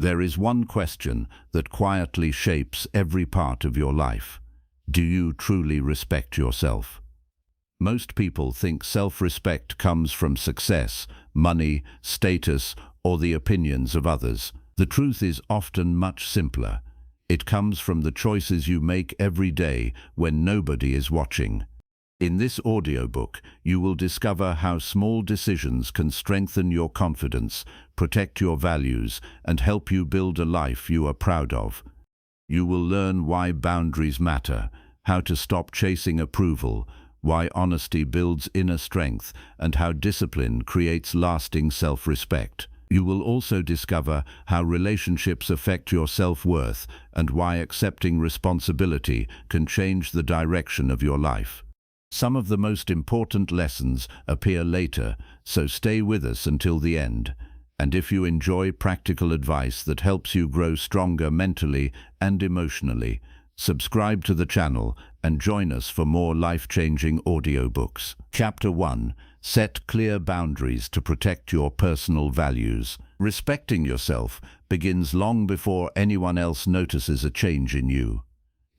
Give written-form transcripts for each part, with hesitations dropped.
There is one question that quietly shapes every part of your life. Do you truly respect yourself? Most people think self-respect comes from success, money, status, or the opinions of others. The truth is often much simpler. It comes from the choices you make every day when nobody is watching. In this audiobook, you will discover how small decisions can strengthen your confidence, protect your values, and help you build a life you are proud of. You will learn why boundaries matter, how to stop chasing approval, why honesty builds inner strength, and how discipline creates lasting self-respect. You will also discover how relationships affect your self-worth and why accepting responsibility can change the direction of your life. Some of the most important lessons appear later, so stay with us until the end. And if you enjoy practical advice that helps you grow stronger mentally and emotionally, subscribe to the channel and join us for more life-changing audiobooks. Chapter 1. Set clear boundaries to protect your personal values. Respecting yourself begins long before anyone else notices a change in you.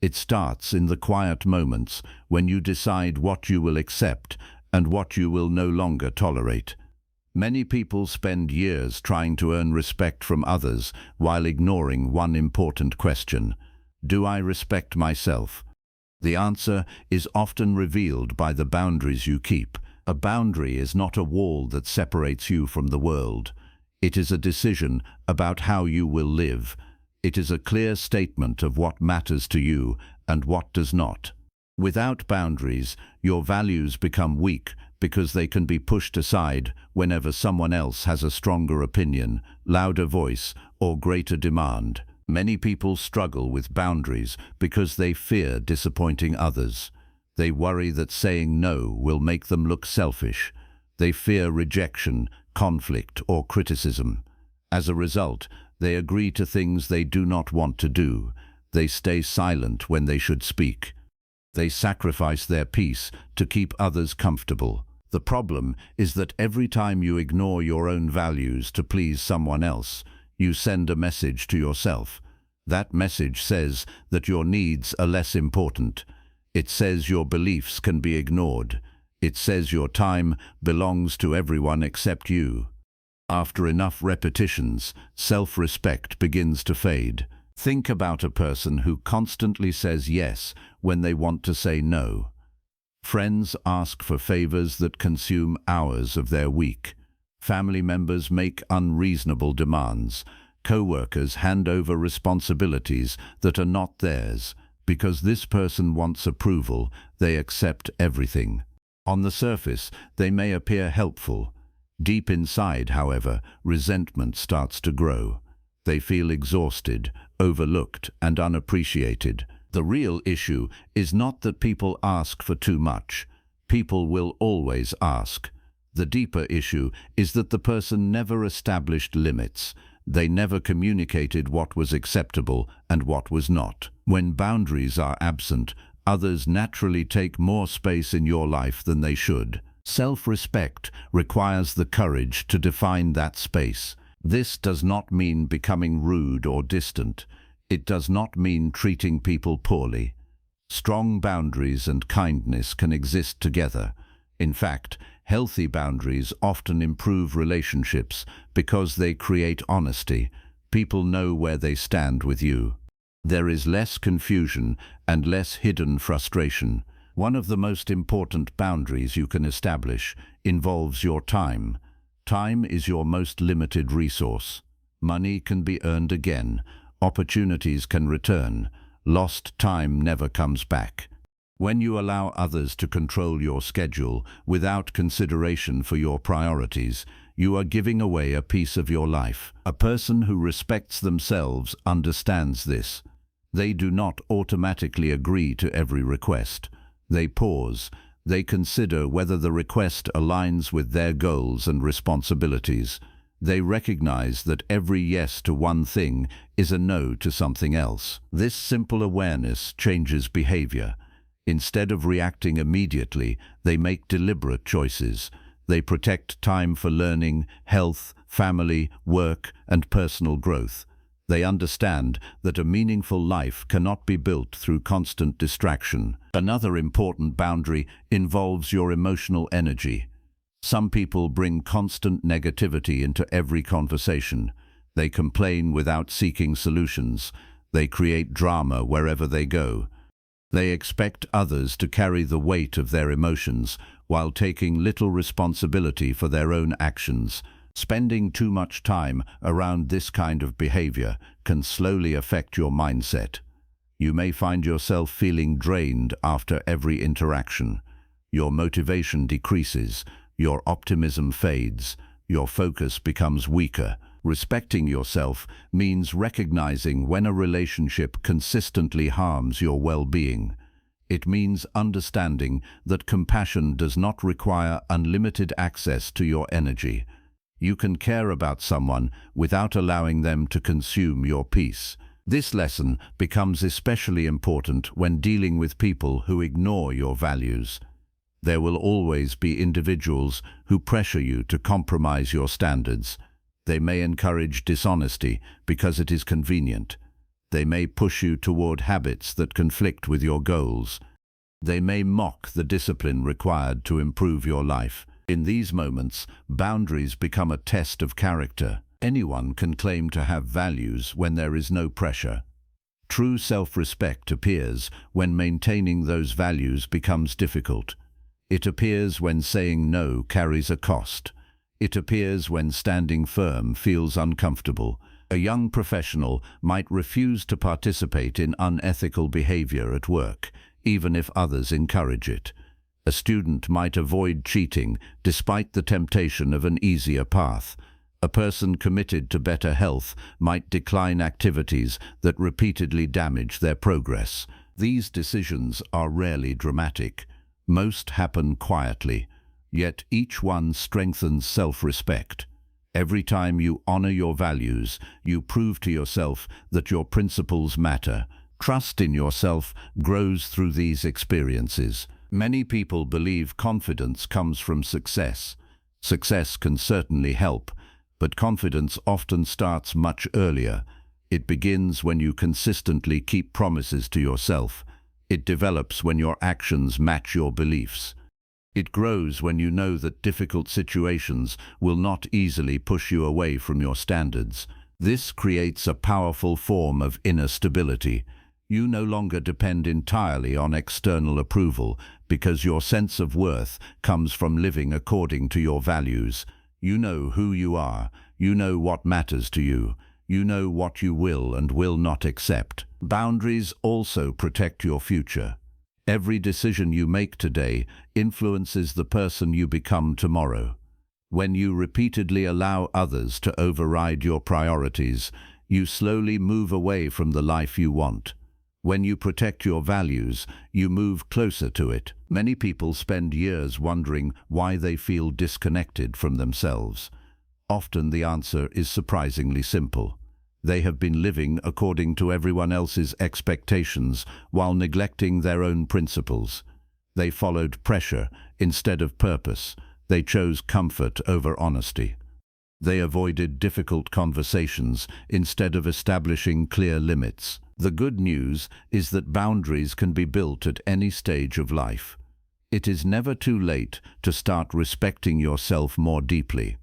It starts in the quiet moments when you decide what you will accept and what you will no longer tolerate. Many people spend years trying to earn respect from others while ignoring one important question: do I respect myself? The answer is often revealed by the boundaries you keep. A boundary is not a wall that separates you from the world. It is a decision about how you will live. It is a clear statement of what matters to you and what does not. Without boundaries, your values become weak because they can be pushed aside whenever someone else has a stronger opinion, louder voice, or greater demand. Many people struggle with boundaries because they fear disappointing others. They worry that saying no will make them look selfish. They fear rejection, conflict, or criticism. As a result, they agree to things they do not want to do. They stay silent when they should speak. They sacrifice their peace to keep others comfortable. The problem is that every time you ignore your own values to please someone else, you send a message to yourself. That message says that your needs are less important. It says your beliefs can be ignored. It says your time belongs to everyone except you. After enough repetitions, self-respect begins to fade. Think about a person who constantly says yes when they want to say no. Friends ask for favors that consume hours of their week. Family members make unreasonable demands. Co-workers hand over responsibilities that are not theirs. Because this person wants approval, they accept everything. On the surface, they may appear helpful. Deep inside, however, resentment starts to grow. They feel exhausted, overlooked, and unappreciated. The real issue is not that people ask for too much. People will always ask. The deeper issue is that the person never established limits. They never communicated what was acceptable and what was not. When boundaries are absent, others naturally take more space in your life than they should. Self-respect requires the courage to define that space. This does not mean becoming rude or distant. It does not mean treating people poorly. Strong boundaries and kindness can exist together. In fact, healthy boundaries often improve relationships because they create honesty. People know where they stand with you. There is less confusion and less hidden frustration. One of the most important boundaries you can establish involves your time. Time is your most limited resource. Money can be earned again. Opportunities can return. Lost time never comes back. When you allow others to control your schedule without consideration for your priorities, you are giving away a piece of your life. A person who respects themselves understands this. They do not automatically agree to every request. They pause. They consider whether the request aligns with their goals and responsibilities. They recognize that every yes to one thing is a no to something else. This simple awareness changes behavior. Instead of reacting immediately, they make deliberate choices. They protect time for learning, health, family, work, and personal growth. They understand that a meaningful life cannot be built through constant distraction. Another important boundary involves your emotional energy. Some people bring constant negativity into every conversation. They complain without seeking solutions. They create drama wherever they go. They expect others to carry the weight of their emotions while taking little responsibility for their own actions. Spending too much time around this kind of behavior can slowly affect your mindset. You may find yourself feeling drained after every interaction. Your motivation decreases, your optimism fades, your focus becomes weaker. Respecting yourself means recognizing when a relationship consistently harms your well-being. It means understanding that compassion does not require unlimited access to your energy. You can care about someone without allowing them to consume your peace. This lesson becomes especially important when dealing with people who ignore your values. There will always be individuals who pressure you to compromise your standards. They may encourage dishonesty because it is convenient. They may push you toward habits that conflict with your goals. They may mock the discipline required to improve your life. In these moments, boundaries become a test of character. Anyone can claim to have values when there is no pressure. True self-respect appears when maintaining those values becomes difficult. It appears when saying no carries a cost. It appears when standing firm feels uncomfortable. A young professional might refuse to participate in unethical behavior at work, even if others encourage it. A student might avoid cheating despite the temptation of an easier path. A person committed to better health might decline activities that repeatedly damage their progress. These decisions are rarely dramatic. Most happen quietly, yet each one strengthens self-respect. Every time you honor your values, you prove to yourself that your principles matter. Trust in yourself grows through these experiences. Many people believe confidence comes from success. Success can certainly help, but confidence often starts much earlier. It begins when you consistently keep promises to yourself. It develops when your actions match your beliefs. It grows when you know that difficult situations will not easily push you away from your standards. This creates a powerful form of inner stability. You no longer depend entirely on external approval because your sense of worth comes from living according to your values. You know who you are. You know what matters to you. You know what you will and will not accept. Boundaries also protect your future. Every decision you make today influences the person you become tomorrow. When you repeatedly allow others to override your priorities, you slowly move away from the life you want. When you protect your values, you move closer to it. Many people spend years wondering why they feel disconnected from themselves. Often the answer is surprisingly simple. They have been living according to everyone else's expectations while neglecting their own principles. They followed pressure instead of purpose. They chose comfort over honesty. They avoided difficult conversations instead of establishing clear limits. The good news is that boundaries can be built at any stage of life. It is never too late to start respecting yourself more deeply.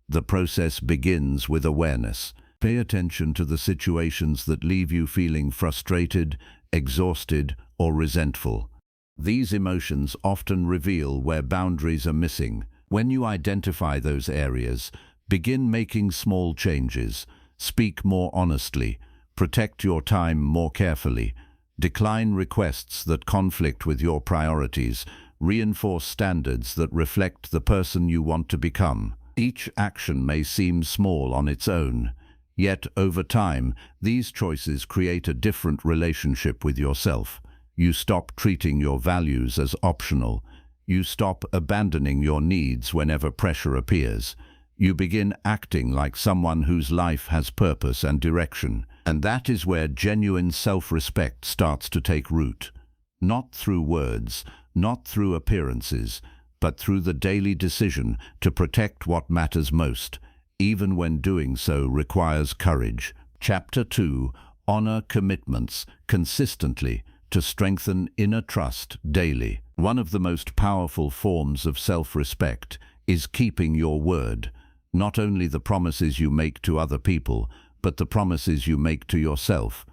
The process begins with awareness. Pay attention to the situations that leave you feeling frustrated, exhausted, or resentful. These emotions often reveal where boundaries are missing. When you identify those areas, begin making small changes. Speak more honestly. Protect your time more carefully. Decline requests that conflict with your priorities. Reinforce standards that reflect the person you want to become. Each action may seem small on its own, yet over time, these choices create a different relationship with yourself. You stop treating your values as optional. You stop abandoning your needs whenever pressure appears. You begin acting like someone whose life has purpose and direction. And that is where genuine self-respect starts to take root. Not through words, not through appearances, but through the daily decision to protect what matters most, even when doing so requires courage. Chapter 2. Honor commitments consistently to strengthen inner trust daily. One of the most powerful forms of self-respect is keeping your word. Not only the promises you make to other people, but the promises you make to yourself.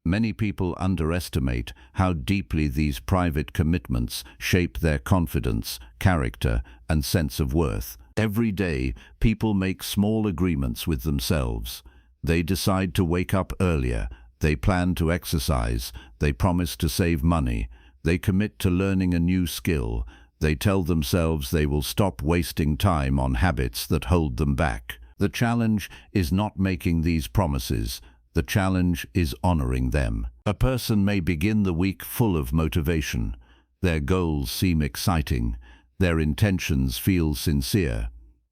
Many people underestimate how deeply these private commitments shape their confidence, character, and sense of worth. Every day, people make small agreements with themselves. They decide to wake up earlier, they plan to exercise, they promise to save money, they commit to learning a new skill, they tell themselves they will stop wasting time on habits that hold them back. The challenge is not making these promises. The challenge is honoring them. A person may begin the week full of motivation. Their goals seem exciting. Their intentions feel sincere.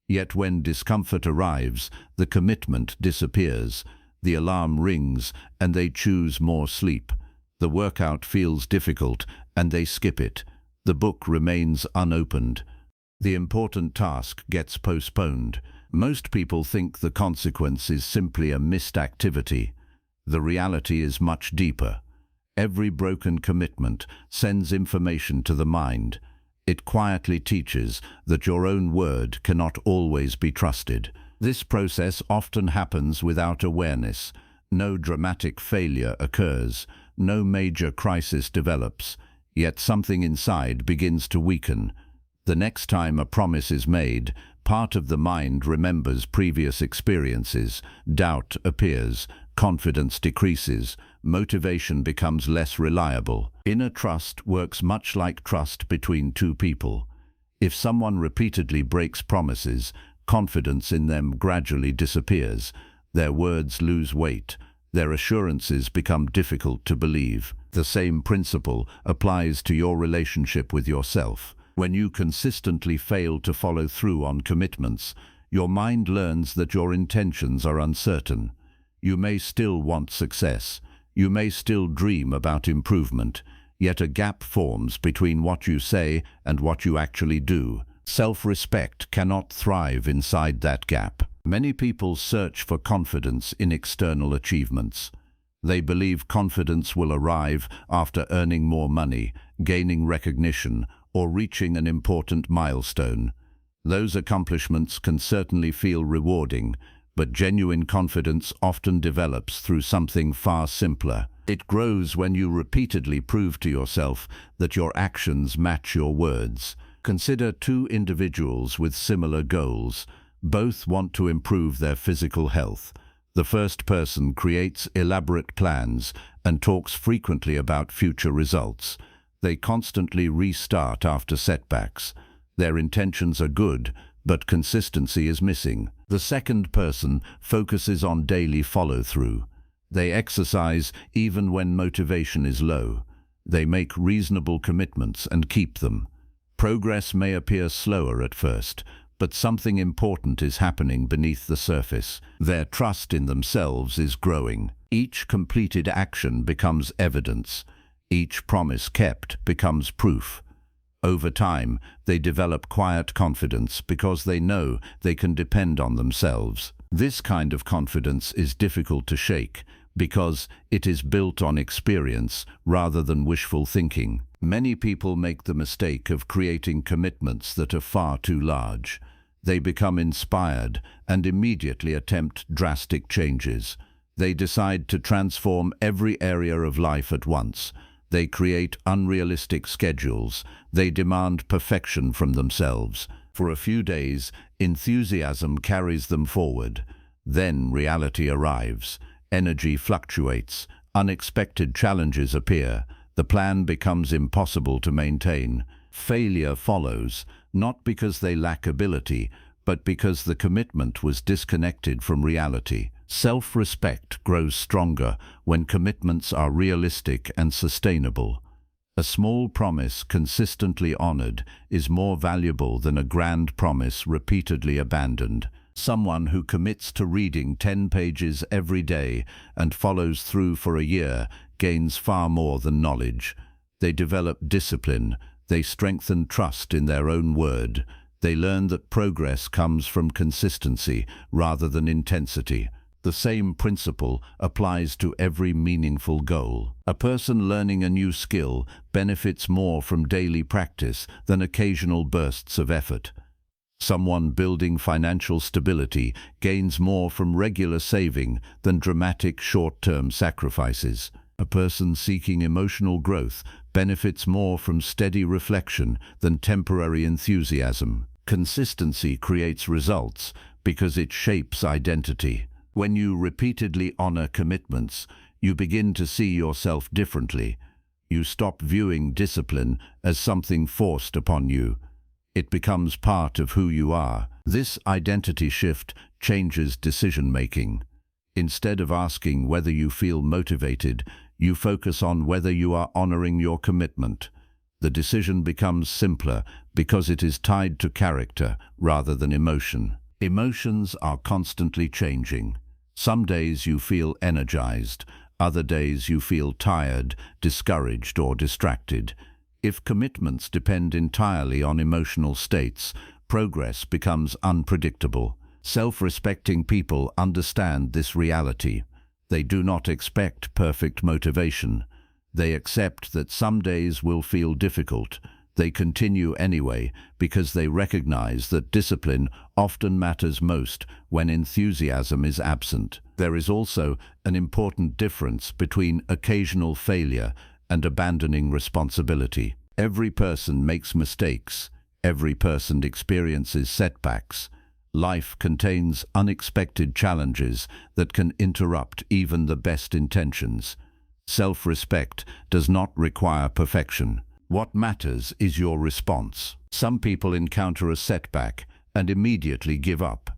Yet when discomfort arrives, the commitment disappears. The alarm rings and they choose more sleep. The workout feels difficult and they skip it. The book remains unopened. The important task gets postponed. Most people think the consequence is simply a missed activity. The reality is much deeper. Every broken commitment sends information to the mind. It quietly teaches that your own word cannot always be trusted. This process often happens without awareness. No dramatic failure occurs. No major crisis develops. Yet something inside begins to weaken. The next time a promise is made, part of the mind remembers previous experiences. Doubt appears. Confidence decreases. Motivation becomes less reliable. Inner trust works much like trust between two people. If someone repeatedly breaks promises, confidence in them gradually disappears. Their words lose weight. Their assurances become difficult to believe. The same principle applies to your relationship with yourself. When you consistently fail to follow through on commitments, your mind learns that your intentions are uncertain. You may still want success. You may still dream about improvement. Yet a gap forms between what you say and what you actually do. Self-respect cannot thrive inside that gap. Many people search for confidence in external achievements. They believe confidence will arrive after earning more money, gaining recognition, or reaching an important milestone. Those accomplishments can certainly feel rewarding, but genuine confidence often develops through something far simpler. It grows when you repeatedly prove to yourself that your actions match your words. Consider two individuals with similar goals. Both want to improve their physical health. The first person creates elaborate plans and talks frequently about future results. They constantly restart after setbacks. Their intentions are good, but consistency is missing. The second person focuses on daily follow-through. They exercise even when motivation is low. They make reasonable commitments and keep them. Progress may appear slower at first, but something important is happening beneath the surface. Their trust in themselves is growing. Each completed action becomes evidence. Each promise kept becomes proof. Over time, they develop quiet confidence because they know they can depend on themselves. This kind of confidence is difficult to shake because it is built on experience rather than wishful thinking. Many people make the mistake of creating commitments that are far too large. They become inspired and immediately attempt drastic changes. They decide to transform every area of life at once. They create unrealistic schedules. They demand perfection from themselves. For a few days, enthusiasm carries them forward. Then reality arrives. Energy fluctuates. Unexpected challenges appear. The plan becomes impossible to maintain. Failure follows, not because they lack ability, but because the commitment was disconnected from reality. Self-respect grows stronger when commitments are realistic and sustainable. A small promise consistently honored is more valuable than a grand promise repeatedly abandoned. Someone who commits to reading 10 pages every day and follows through for a year gains far more than knowledge. They develop discipline. They strengthen trust in their own word. They learn that progress comes from consistency rather than intensity. The same principle applies to every meaningful goal. A person learning a new skill benefits more from daily practice than occasional bursts of effort. Someone building financial stability gains more from regular saving than dramatic short-term sacrifices. A person seeking emotional growth benefits more from steady reflection than temporary enthusiasm. Consistency creates results because it shapes identity. When you repeatedly honor commitments, you begin to see yourself differently. You stop viewing discipline as something forced upon you. It becomes part of who you are. This identity shift changes decision-making. Instead of asking whether you feel motivated, you focus on whether you are honoring your commitment. The decision becomes simpler because it is tied to character rather than emotion. Emotions are constantly changing. Some days you feel energized, other days you feel tired, discouraged, or distracted. If commitments depend entirely on emotional states, progress becomes unpredictable. Self-respecting people understand this reality. They do not expect perfect motivation. They accept that some days will feel difficult. They continue anyway because they recognize that discipline often matters most when enthusiasm is absent. There is also an important difference between occasional failure and abandoning responsibility. Every person makes mistakes. Every person experiences setbacks. Life contains unexpected challenges that can interrupt even the best intentions. Self-respect does not require perfection. What matters is your response. Some people encounter a setback and immediately give up.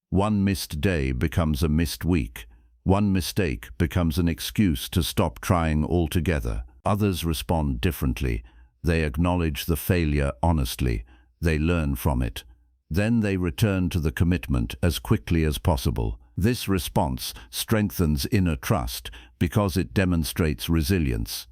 One missed day becomes a missed week. One mistake becomes an excuse to stop trying altogether. Others respond differently. They acknowledge the failure honestly. They learn from it. Then they return to the commitment as quickly as possible. This response strengthens inner trust because it demonstrates resilience.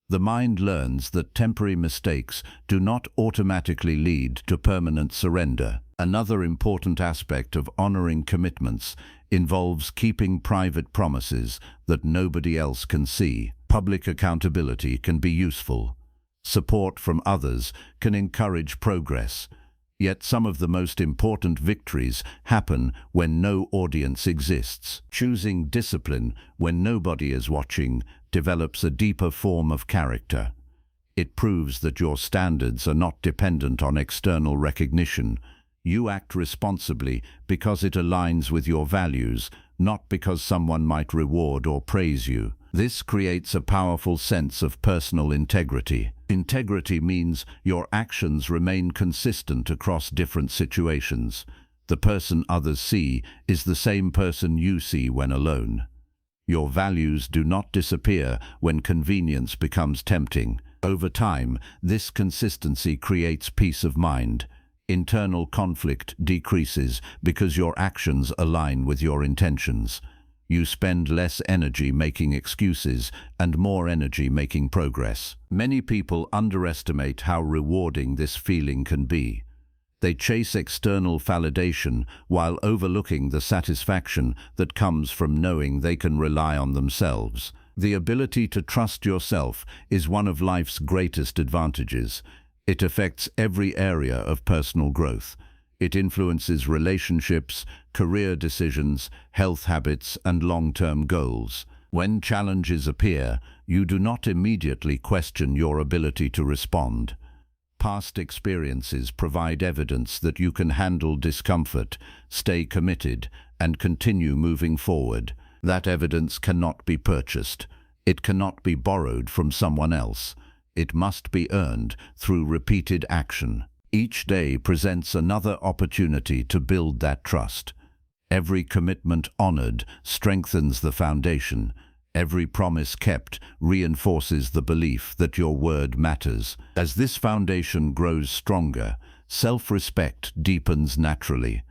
The mind learns that temporary mistakes do not automatically lead to permanent surrender. Another important aspect of honoring commitments involves keeping private promises that nobody else can see. Public accountability can be useful. Support from others can encourage progress. Yet some of the most important victories happen when no audience exists. Choosing discipline when nobody is watching develops a deeper form of character. It proves that your standards are not dependent on external recognition. You act responsibly because it aligns with your values, not because someone might reward or praise you. This creates a powerful sense of personal integrity. Integrity means your actions remain consistent across different situations. The person others see is the same person you see when alone. Your values do not disappear when convenience becomes tempting. Over time, this consistency creates peace of mind. Internal conflict decreases because your actions align with your intentions. You spend less energy making excuses and more energy making progress. Many people underestimate how rewarding this feeling can be. They chase external validation while overlooking the satisfaction that comes from knowing they can rely on themselves. The ability to trust yourself is one of life's greatest advantages. It affects every area of personal growth. It influences relationships, career decisions, health habits, and long-term goals. When challenges appear, you do not immediately question your ability to respond. Past experiences provide evidence that you can handle discomfort, stay committed, and continue moving forward. That evidence cannot be purchased. It cannot be borrowed from someone else. It must be earned through repeated action. Each day presents another opportunity to build that trust. Every commitment honored strengthens the foundation. Every promise kept reinforces the belief that your word matters. As this foundation grows stronger, self-respect deepens naturally.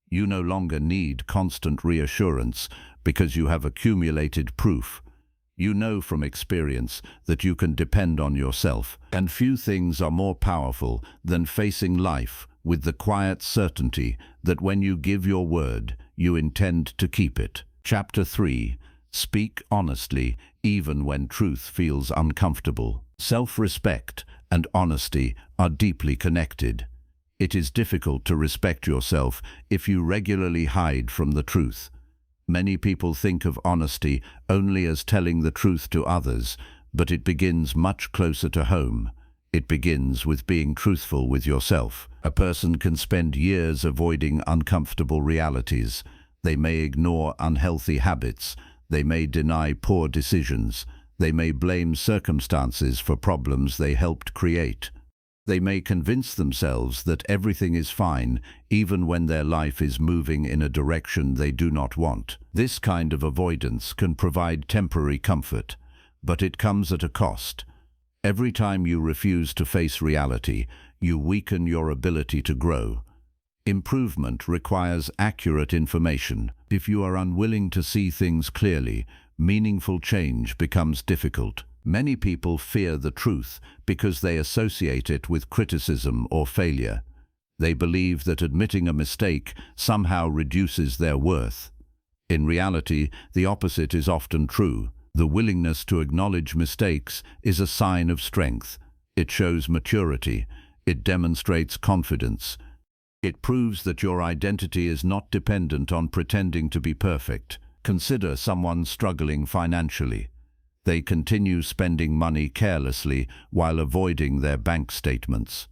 You no longer need constant reassurance because you have accumulated proof. You know from experience that you can depend on yourself, and few things are more powerful than facing life with the quiet certainty that when you give your word, you intend to keep it. Chapter 3. Speak honestly, even when truth feels uncomfortable. Self-respect and honesty are deeply connected. It is difficult to respect yourself if you regularly hide from the truth. Many people think of honesty only as telling the truth to others, but it begins much closer to home. It begins with being truthful with yourself. A person can spend years avoiding uncomfortable realities. They may ignore unhealthy habits. They may deny poor decisions. They may blame circumstances for problems they helped create. They may convince themselves that everything is fine, even when their life is moving in a direction they do not want. This kind of avoidance can provide temporary comfort, but it comes at a cost. Every time you refuse to face reality, you weaken your ability to grow. Improvement requires accurate information. If you are unwilling to see things clearly, meaningful change becomes difficult. Many people fear the truth because they associate it with criticism or failure. They believe that admitting a mistake somehow reduces their worth. In reality, the opposite is often true. The willingness to acknowledge mistakes is a sign of strength. It shows maturity. It demonstrates confidence. It proves that your identity is not dependent on pretending to be perfect. Consider someone struggling financially. They continue spending money carelessly while avoiding their bank statements.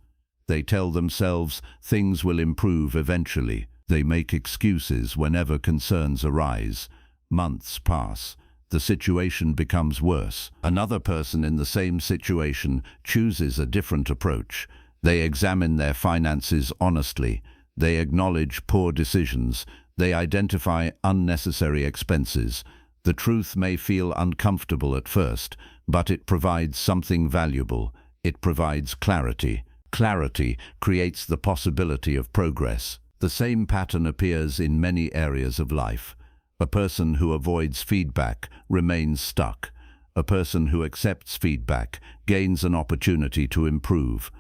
They tell themselves things will improve eventually. They make excuses whenever concerns arise. Months pass. The situation becomes worse. Another person in the same situation chooses a different approach. They examine their finances honestly. They acknowledge poor decisions. They identify unnecessary expenses. The truth may feel uncomfortable at first, but it provides something valuable. It provides clarity. Clarity creates the possibility of progress. The same pattern appears in many areas of life. A person who avoids feedback remains stuck. A person who accepts feedback gains an opportunity to improve.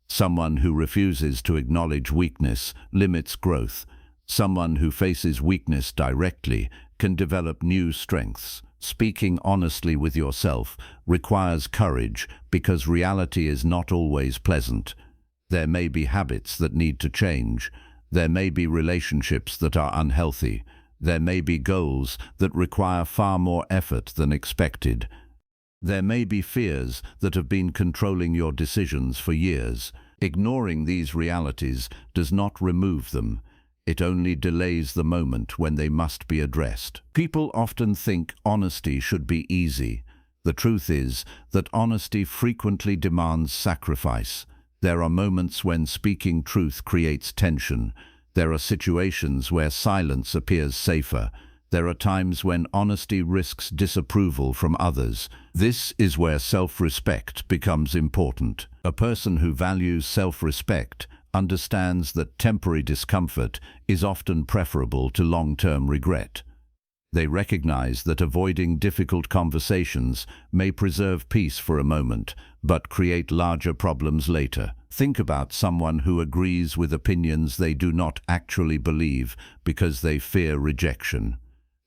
Someone who refuses to acknowledge weakness limits growth. Someone who faces weakness directly can develop new strengths. Speaking honestly with yourself requires courage because reality is not always pleasant. There may be habits that need to change. There may be relationships that are unhealthy. There may be goals that require far more effort than expected. There may be fears that have been controlling your decisions for years. Ignoring these realities does not remove them. It only delays the moment when they must be addressed. People often think honesty should be easy. The truth is that honesty frequently demands sacrifice. There are moments when speaking truth creates tension. There are situations where silence appears safer. There are times when honesty risks disapproval from others. This is where self-respect becomes important. A person who values self-respect understands that temporary discomfort is often preferable to long-term regret. They recognize that avoiding difficult conversations may preserve peace for a moment, but create larger problems later. Think about someone who agrees with opinions they do not actually believe because they fear rejection.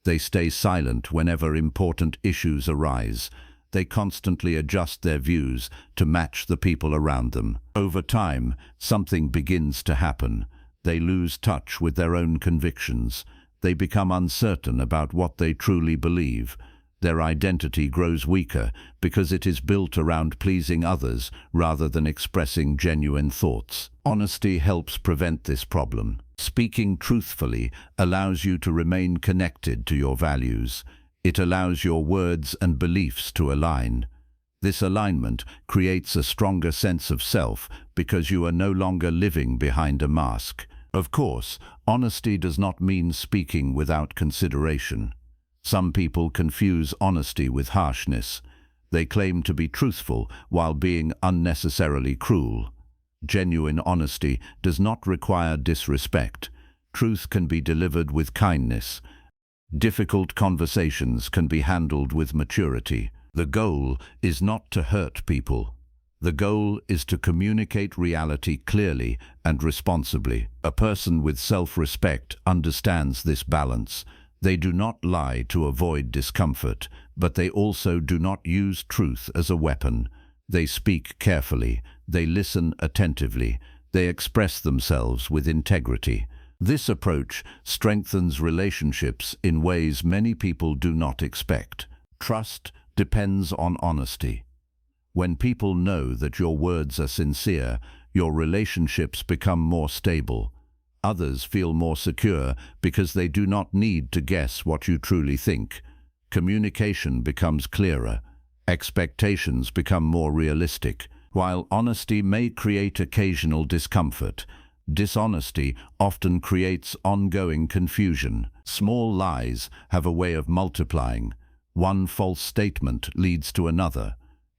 They stay silent whenever important issues arise. They constantly adjust their views to match the people around them. Over time, something begins to happen. They lose touch with their own convictions. They become uncertain about what they truly believe. Their identity grows weaker because it is built around pleasing others rather than expressing genuine thoughts. Honesty helps prevent this problem. Speaking truthfully allows you to remain connected to your values. It allows your words and beliefs to align. This alignment creates a stronger sense of self because you are no longer living behind a mask. Of course, honesty does not mean speaking without consideration. Some people confuse honesty with harshness. They claim to be truthful while being unnecessarily cruel. Genuine honesty does not require disrespect. Truth can be delivered with kindness. Difficult conversations can be handled with maturity. The goal is not to hurt people. The goal is to communicate reality clearly and responsibly. A person with self-respect understands this balance. They do not lie to avoid discomfort, but they also do not use truth as a weapon. They speak carefully, they listen attentively, they express themselves with integrity. This approach strengthens relationships in ways many people do not expect. Trust depends on honesty. When people know that your words are sincere, your relationships become more stable. Others feel more secure because they do not need to guess what you truly think. Communication becomes clearer. Expectations become more realistic. While honesty may create occasional discomfort, dishonesty often creates ongoing confusion. Small lies have a way of multiplying. One false statement leads to another.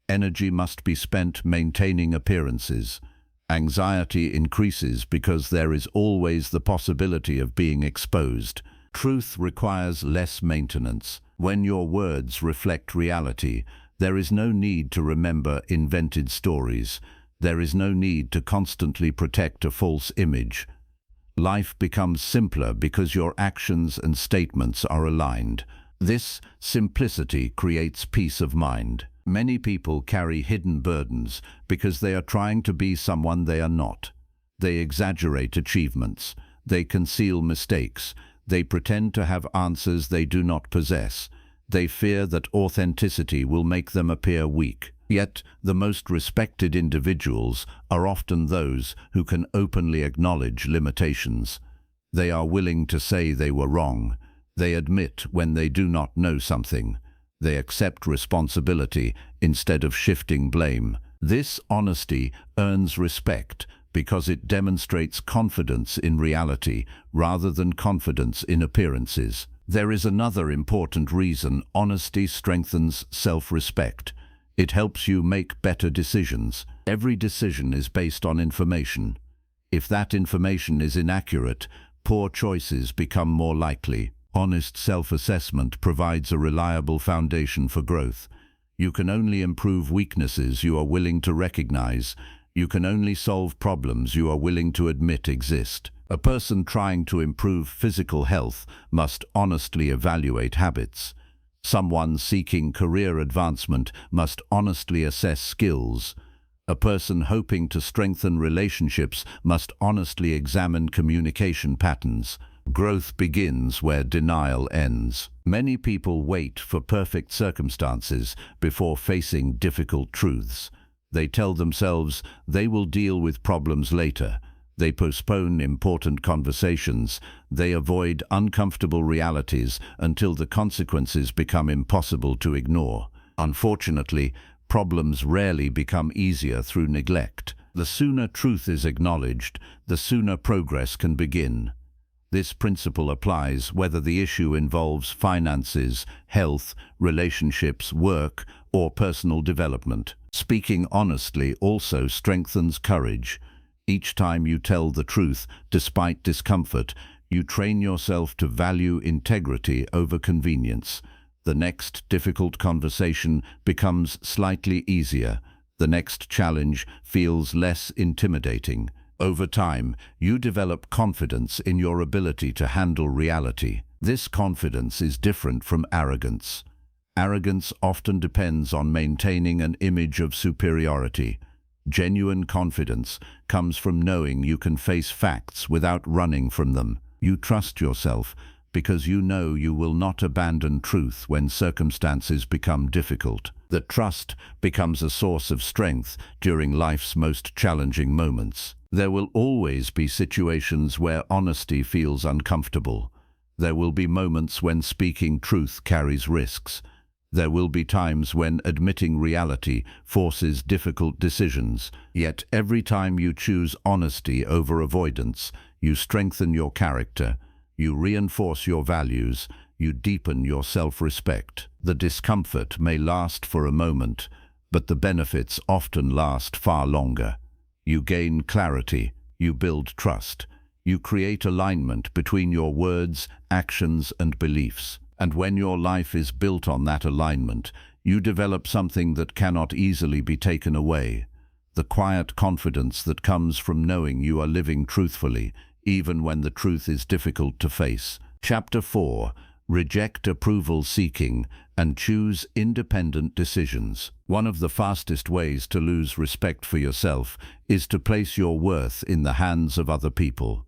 Energy must be spent maintaining appearances. Anxiety increases because there is always the possibility of being exposed. Truth requires less maintenance. When your words reflect reality, there is no need to remember invented stories. There is no need to constantly protect a false image. Life becomes simpler because your actions and statements are aligned. This simplicity creates peace of mind. Many people carry hidden burdens because they are trying to be someone they are not. They exaggerate achievements. They conceal mistakes. They pretend to have answers they do not possess. They fear that authenticity will make them appear weak. Yet, the most respected individuals are often those who can openly acknowledge limitations. They are willing to say they were wrong. They admit when they do not know something. They accept responsibility instead of shifting blame. This honesty earns respect because it demonstrates confidence in reality rather than confidence in appearances. There is another important reason honesty strengthens self-respect. It helps you make better decisions. Every decision is based on information. If that information is inaccurate, poor choices become more likely. Honest self-assessment provides a reliable foundation for growth. You can only improve weaknesses you are willing to recognize. You can only solve problems you are willing to admit exist. A person trying to improve physical health must honestly evaluate habits. Someone seeking career advancement must honestly assess skills. A person hoping to strengthen relationships must honestly examine communication patterns. Growth begins where denial ends. Many people wait for perfect circumstances before facing difficult truths. They tell themselves they will deal with problems later. They postpone important conversations. They avoid uncomfortable realities until the consequences become impossible to ignore. Unfortunately, problems rarely become easier through neglect. The sooner truth is acknowledged, the sooner progress can begin. This principle applies whether the issue involves finances, health, relationships, work, or personal development. Speaking honestly also strengthens courage. Each time you tell the truth, despite discomfort, you train yourself to value integrity over convenience. The next difficult conversation becomes slightly easier. The next challenge feels less intimidating. Over time, you develop confidence in your ability to handle reality. This confidence is different from arrogance. Arrogance often depends on maintaining an image of superiority. Genuine confidence comes from knowing you can face facts without running from them. You trust yourself because you know you will not abandon truth when circumstances become difficult. The trust becomes a source of strength during life's most challenging moments. There will always be situations where honesty feels uncomfortable. There will be moments when speaking truth carries risks. There will be times when admitting reality forces difficult decisions. Yet every time you choose honesty over avoidance, you strengthen your character, you reinforce your values, you deepen your self-respect. The discomfort may last for a moment, but the benefits often last far longer. You gain clarity, you build trust, you create alignment between your words, actions, and beliefs. And when your life is built on that alignment, you develop something that cannot easily be taken away. The quiet confidence that comes from knowing you are living truthfully, even when the truth is difficult to face. Chapter 4. Reject approval seeking and choose independent decisions. One of the fastest ways to lose respect for yourself is to place your worth in the hands of other people.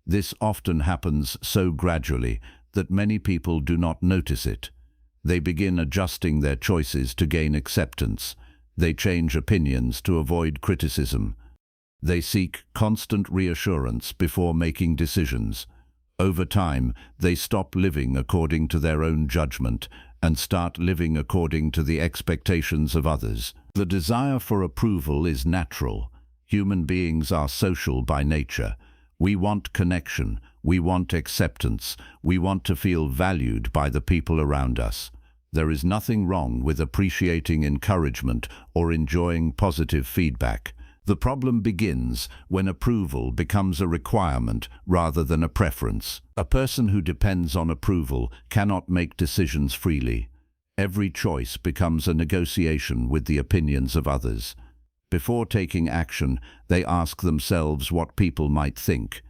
This often happens so gradually that many people do not notice it. They begin adjusting their choices to gain acceptance. They change opinions to avoid criticism. They seek constant reassurance before making decisions. Over time, they stop living according to their own judgment and start living according to the expectations of others. The desire for approval is natural. Human beings are social by nature. We want connection, we want acceptance, we want to feel valued by the people around us. There is nothing wrong with appreciating encouragement or enjoying positive feedback. The problem begins when approval becomes a requirement rather than a preference. A person who depends on approval cannot make decisions freely. Every choice becomes a negotiation with the opinions of others. Before taking action, they ask themselves what people might think.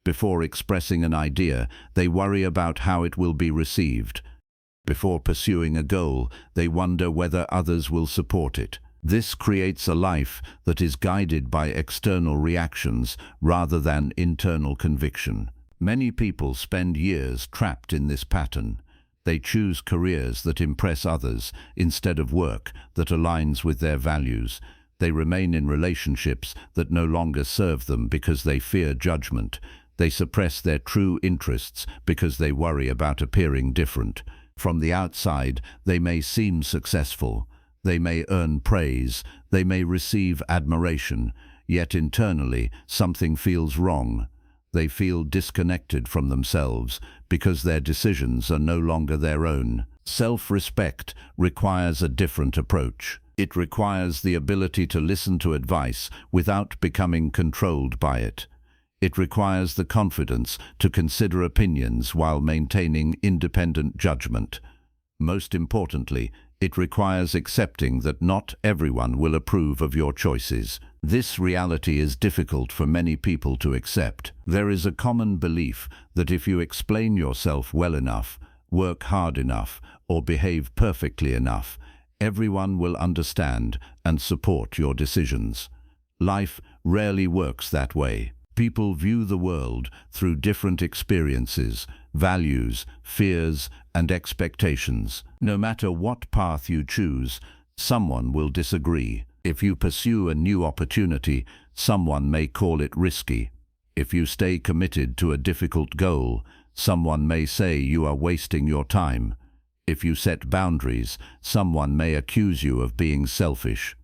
Before expressing an idea, they worry about how it will be received. Before pursuing a goal, they wonder whether others will support it. This creates a life that is guided by external reactions rather than internal conviction. Many people spend years trapped in this pattern. They choose careers that impress others instead of work that aligns with their values. They remain in relationships that no longer serve them because they fear judgment. They suppress their true interests because they worry about appearing different. From the outside, they may seem successful. They may earn praise, they may receive admiration, yet internally something feels wrong. They feel disconnected from themselves because their decisions are no longer their own. Self-respect requires a different approach. It requires the ability to listen to advice without becoming controlled by it. It requires the confidence to consider opinions while maintaining independent judgment. Most importantly, it requires accepting that not everyone will approve of your choices. This reality is difficult for many people to accept. There is a common belief that if you explain yourself well enough, work hard enough, or behave perfectly enough, everyone will understand and support your decisions. Life rarely works that way. People view the world through different experiences, values, fears, and expectations. No matter what path you choose, someone will disagree. If you pursue a new opportunity, someone may call it risky. If you stay committed to a difficult goal, someone may say you are wasting your time. If you set boundaries, someone may accuse you of being selfish.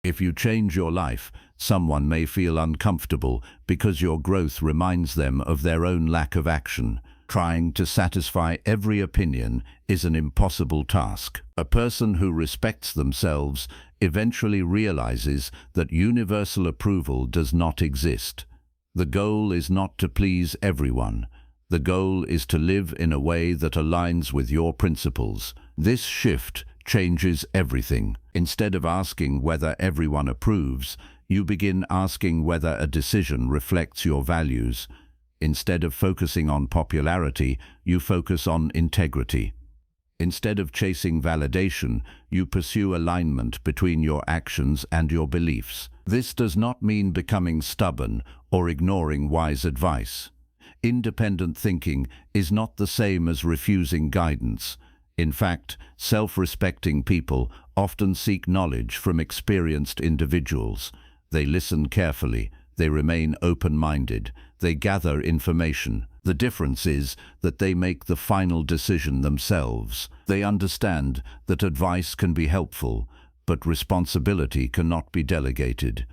If you change your life, someone may feel uncomfortable because your growth reminds them of their own lack of action. Trying to satisfy every opinion is an impossible task. A person who respects themselves eventually realizes that universal approval does not exist. The goal is not to please everyone. The goal is to live in a way that aligns with your principles. This shift changes everything. Instead of asking whether everyone approves, you begin asking whether a decision reflects your values. Instead of focusing on popularity, you focus on integrity. Instead of chasing validation, you pursue alignment between your actions and your beliefs. This does not mean becoming stubborn or ignoring wise advice. Independent thinking is not the same as refusing guidance. In fact, self-respecting people often seek knowledge from experienced individuals. They listen carefully, they remain open-minded, they gather information. The difference is that they make the final decision themselves. They understand that advice can be helpful, but responsibility cannot be delegated.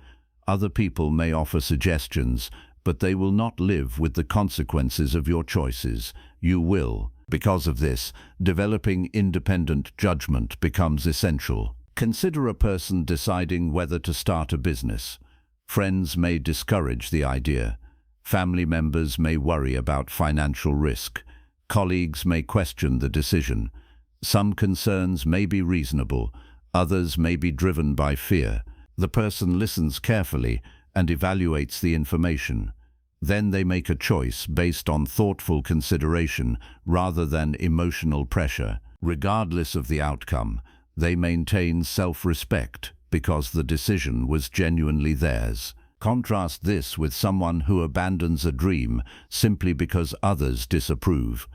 Other people may offer suggestions, but they will not live with the consequences of your choices. You will. Because of this, developing independent judgment becomes essential. Consider a person deciding whether to start a business. Friends may discourage the idea. Family members may worry about financial risk. Colleagues may question the decision. Some concerns may be reasonable, others may be driven by fear. The person listens carefully and evaluates the information. Then they make a choice based on thoughtful consideration rather than emotional pressure. Regardless of the outcome, they maintain self-respect because the decision was genuinely theirs. Contrast this with someone who abandons a dream simply because others disapprove.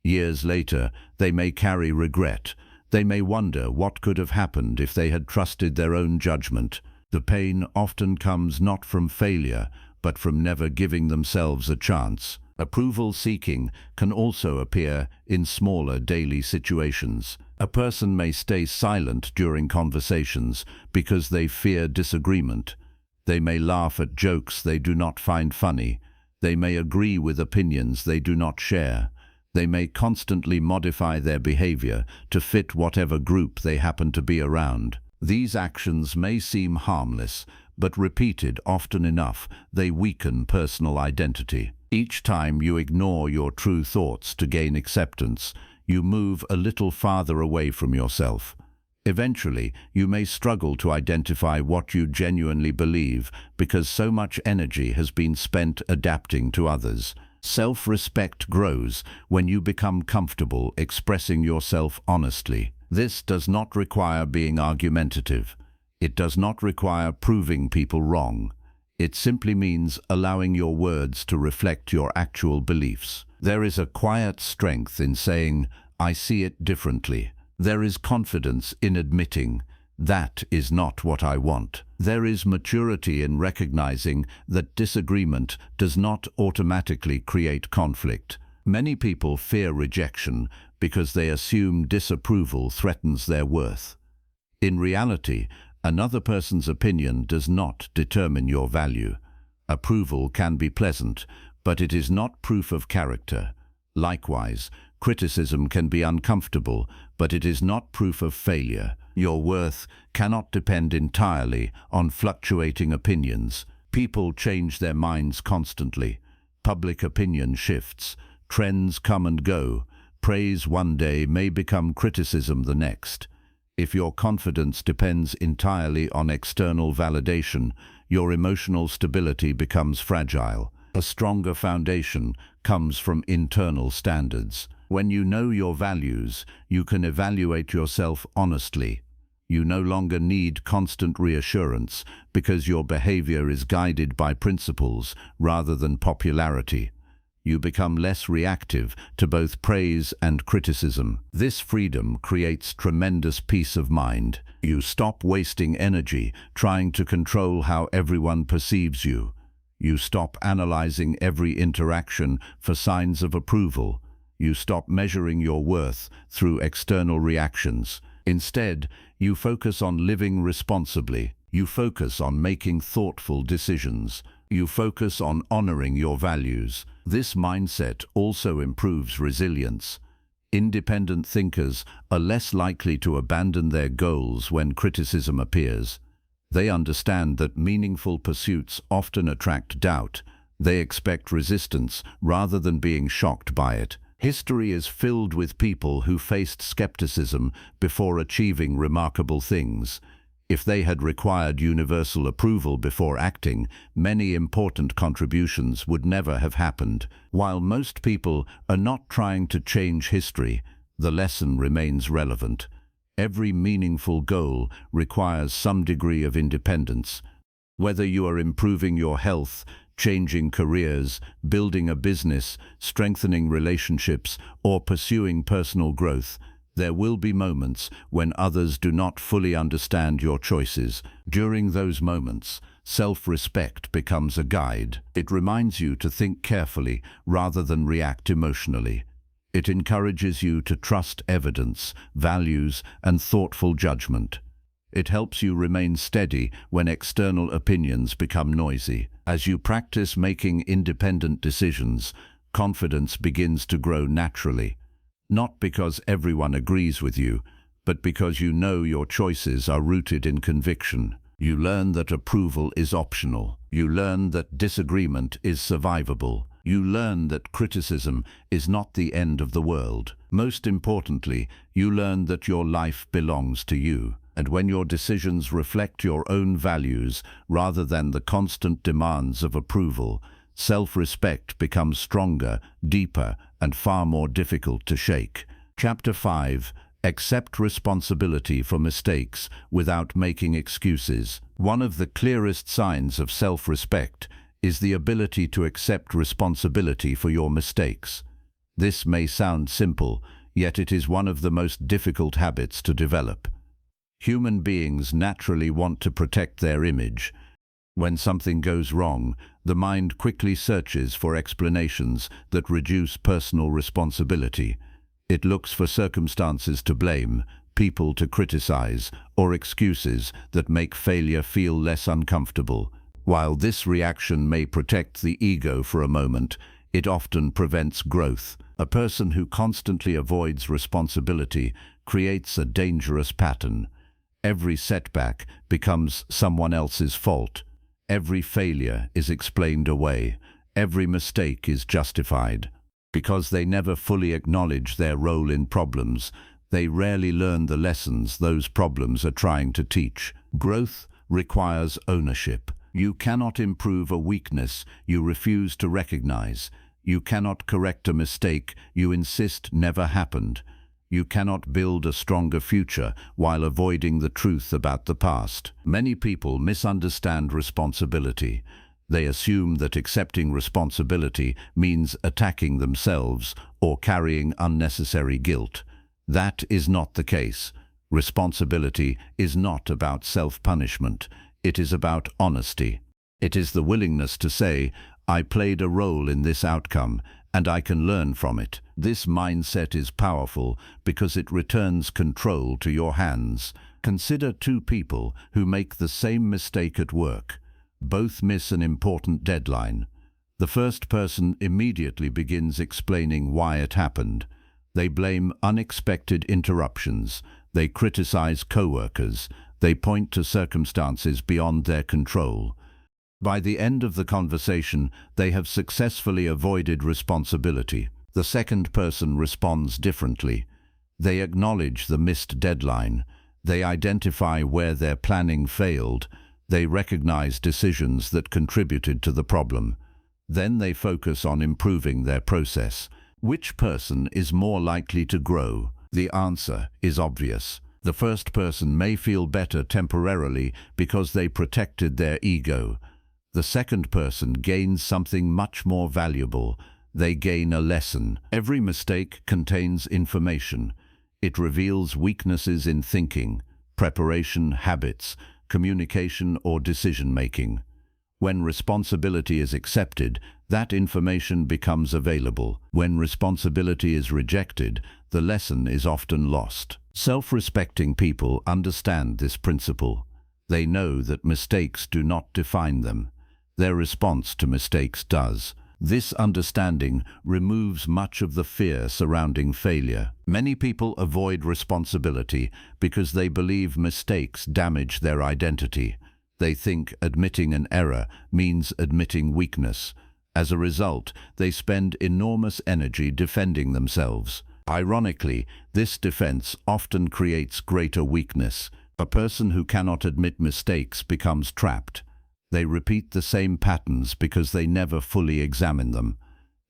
Years later, they may carry regret. They may wonder what could have happened if they had trusted their own judgment. The pain often comes not from failure, but from never giving themselves a chance. Approval seeking can also appear in smaller daily situations. A person may stay silent during conversations because they fear disagreement. They may laugh at jokes they do not find funny. They may agree with opinions they do not share. They may constantly modify their behavior to fit whatever group they happen to be around. These actions may seem harmless, but repeated often enough, they weaken personal identity. Each time you ignore your true thoughts to gain acceptance, you move a little farther away from yourself. Eventually, you may struggle to identify what you genuinely believe because so much energy has been spent adapting to others. Self-respect grows when you become comfortable expressing yourself honestly. This does not require being argumentative. It does not require proving people wrong. It simply means allowing your words to reflect your actual beliefs. There is a quiet strength in saying, "I see it differently." There is confidence in admitting, "That is not what I want." There is maturity in recognizing that disagreement does not automatically create conflict. Many people fear rejection because they assume disapproval threatens their worth. In reality, another person's opinion does not determine your value. Approval can be pleasant, but it is not proof of character. Likewise, criticism can be uncomfortable, but it is not proof of failure. Your worth cannot depend entirely on fluctuating opinions. People change their minds constantly. Public opinion shifts. Trends come and go. Praise one day may become criticism the next. If your confidence depends entirely on external validation, your emotional stability becomes fragile. A stronger foundation comes from internal standards. When you know your values, you can evaluate yourself honestly. You no longer need constant reassurance because your behavior is guided by principles rather than popularity. You become less reactive to both praise and criticism. This freedom creates tremendous peace of mind. You stop wasting energy trying to control how everyone perceives you. You stop analyzing every interaction for signs of approval. You stop measuring your worth through external reactions. Instead, you focus on living responsibly. You focus on making thoughtful decisions. You focus on honoring your values. This mindset also improves resilience. Independent thinkers are less likely to abandon their goals when criticism appears. They understand that meaningful pursuits often attract doubt. They expect resistance rather than being shocked by it. History is filled with people who faced skepticism before achieving remarkable things. If they had required universal approval before acting, many important contributions would never have happened. While most people are not trying to change history, the lesson remains relevant. Every meaningful goal requires some degree of independence. Whether you are improving your health, changing careers, building a business, strengthening relationships, or pursuing personal growth, there will be moments when others do not fully understand your choices. During those moments, self-respect becomes a guide. It reminds you to think carefully rather than react emotionally. It encourages you to trust evidence, values, and thoughtful judgment. It helps you remain steady when external opinions become noisy. As you practice making independent decisions, confidence begins to grow naturally. Not because everyone agrees with you, but because you know your choices are rooted in conviction. You learn that approval is optional. You learn that disagreement is survivable. You learn that criticism is not the end of the world. Most importantly, you learn that your life belongs to you. And when your decisions reflect your own values rather than the constant demands of approval, self-respect becomes stronger, deeper, and far more difficult to shake. Chapter 5. Accept responsibility for mistakes without making excuses. One of the clearest signs of self-respect is the ability to accept responsibility for your mistakes. This may sound simple, yet it is one of the most difficult habits to develop. Human beings naturally want to protect their image. When something goes wrong, the mind quickly searches for explanations that reduce personal responsibility. It looks for circumstances to blame, people to criticize, or excuses that make failure feel less uncomfortable. While this reaction may protect the ego for a moment, it often prevents growth. A person who constantly avoids responsibility creates a dangerous pattern. Every setback becomes someone else's fault. Every failure is explained away. Every mistake is justified. Because they never fully acknowledge their role in problems, they rarely learn the lessons those problems are trying to teach. Growth requires ownership. You cannot improve a weakness you refuse to recognize. You cannot correct a mistake you insist never happened. You cannot build a stronger future while avoiding the truth about the past. Many people misunderstand responsibility. They assume that accepting responsibility means attacking themselves or carrying unnecessary guilt. That is not the case. Responsibility is not about self-punishment. It is about honesty. It is the willingness to say, I played a role in this outcome, and I can learn from it. This mindset is powerful because it returns control to your hands. Consider two people who make the same mistake at work. Both miss an important deadline. The first person immediately begins explaining why it happened. They blame unexpected interruptions. They criticize coworkers. They point to circumstances beyond their control. By the end of the conversation, they have successfully avoided responsibility. The second person responds differently. They acknowledge the missed deadline. They identify where their planning failed. They recognize decisions that contributed to the problem. Then they focus on improving their process. Which person is more likely to grow? The answer is obvious. The first person may feel better temporarily because they protected their ego. The second person gains something much more valuable. They gain a lesson. Every mistake contains information. It reveals weaknesses in thinking, preparation, habits, communication, or decision-making. When responsibility is accepted, that information becomes available. When responsibility is rejected, the lesson is often lost. Self-respecting people understand this principle. They know that mistakes do not define them. Their response to mistakes does. This understanding removes much of the fear surrounding failure. Many people avoid responsibility because they believe mistakes damage their identity. They think admitting an error means admitting weakness. As a result, they spend enormous energy defending themselves. Ironically, this defense often creates greater weakness. A person who cannot admit mistakes becomes trapped. They repeat the same patterns because they never fully examine them.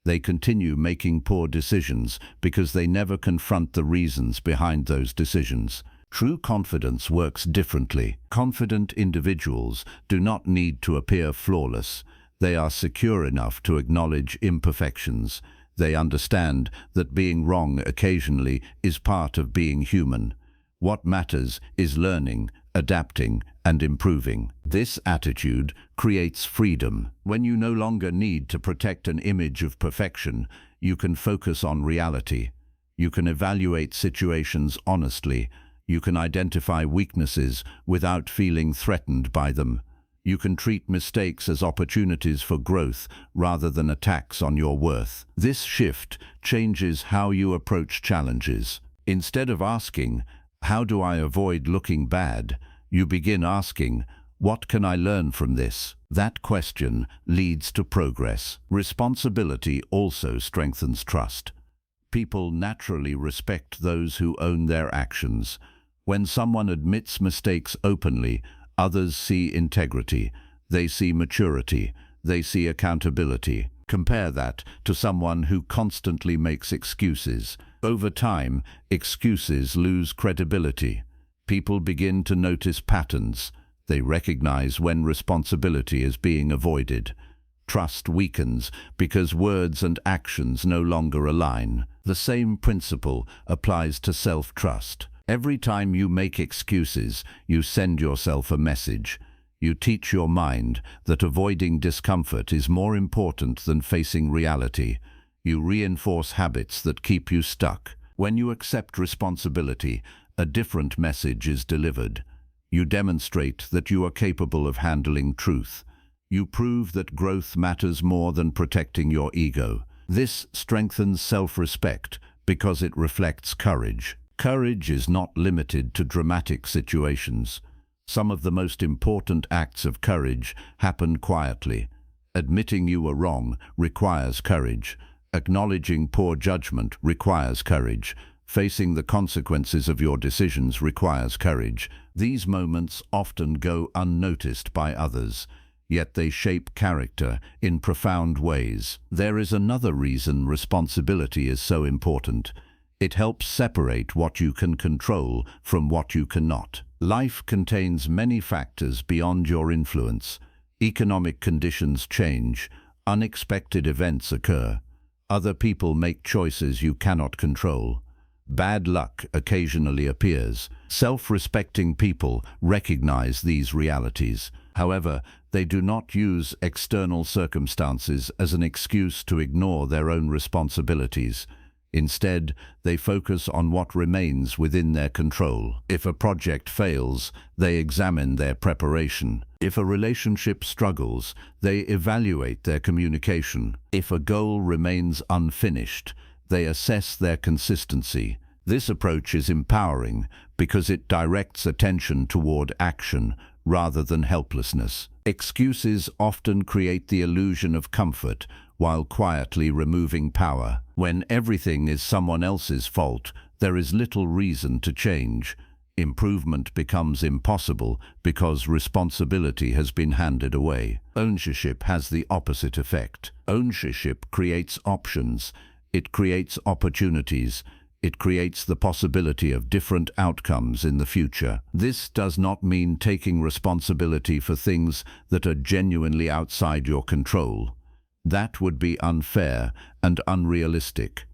They continue making poor decisions because they never confront the reasons behind those decisions. True confidence works differently. Confident individuals do not need to appear flawless. They are secure enough to acknowledge imperfections. They understand that being wrong occasionally is part of being human. What matters is learning, adapting, and improving. This attitude creates freedom. When you no longer need to protect an image of perfection, you can focus on reality. You can evaluate situations honestly. You can identify weaknesses without feeling threatened by them. You can treat mistakes as opportunities for growth rather than attacks on your worth. This shift changes how you approach challenges. Instead of asking, "How do I avoid looking bad?" you begin asking, "What can I learn from this?" That question leads to progress. Responsibility also strengthens trust. People naturally respect those who own their actions. When someone admits mistakes openly, others see integrity. They see maturity. they see accountability. Compare that to someone who constantly makes excuses. Over time, excuses lose credibility. People begin to notice patterns. They recognize when responsibility is being avoided. Trust weakens because words and actions no longer align. The same principle applies to self-trust. Every time you make excuses, you send yourself a message. You teach your mind that avoiding discomfort is more important than facing reality. You reinforce habits that keep you stuck. When you accept responsibility, a different message is delivered. You demonstrate that you are capable of handling truth. You prove that growth matters more than protecting your ego. This strengthens self-respect because it reflects courage. Courage is not limited to dramatic situations. Some of the most important acts of courage happen quietly. Admitting you are wrong requires courage. Acknowledging poor judgment requires courage. Facing the consequences of your decisions requires courage. These moments often go unnoticed by others, yet they shape character in profound ways. There is another reason responsibility is so important. It helps separate what you can control from what you cannot. Life contains many factors beyond your influence. Economic conditions change. Unexpected events occur. Other people make choices you cannot control. Bad luck occasionally appears. Self-respecting people recognize these realities. However, they do not use external circumstances as an excuse to ignore their own responsibilities. Instead, they focus on what remains within their control. If a project fails, they examine their preparation. If a relationship struggles, they evaluate their communication. If a goal remains unfinished, they assess their consistency. This approach is empowering because it directs attention toward action rather than helplessness. Excuses often create the illusion of comfort while quietly removing power. When everything is someone else's fault, there is little reason to change. Improvement becomes impossible because responsibility has been handed away. Ownership has the opposite effect. Ownership creates options. It creates opportunities. It creates the possibility of different outcomes in the future. This does not mean taking responsibility for things that are genuinely outside your control. That would be unfair and unrealistic.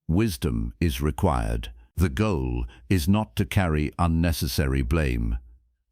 Wisdom is required. The goal is not to carry unnecessary blame.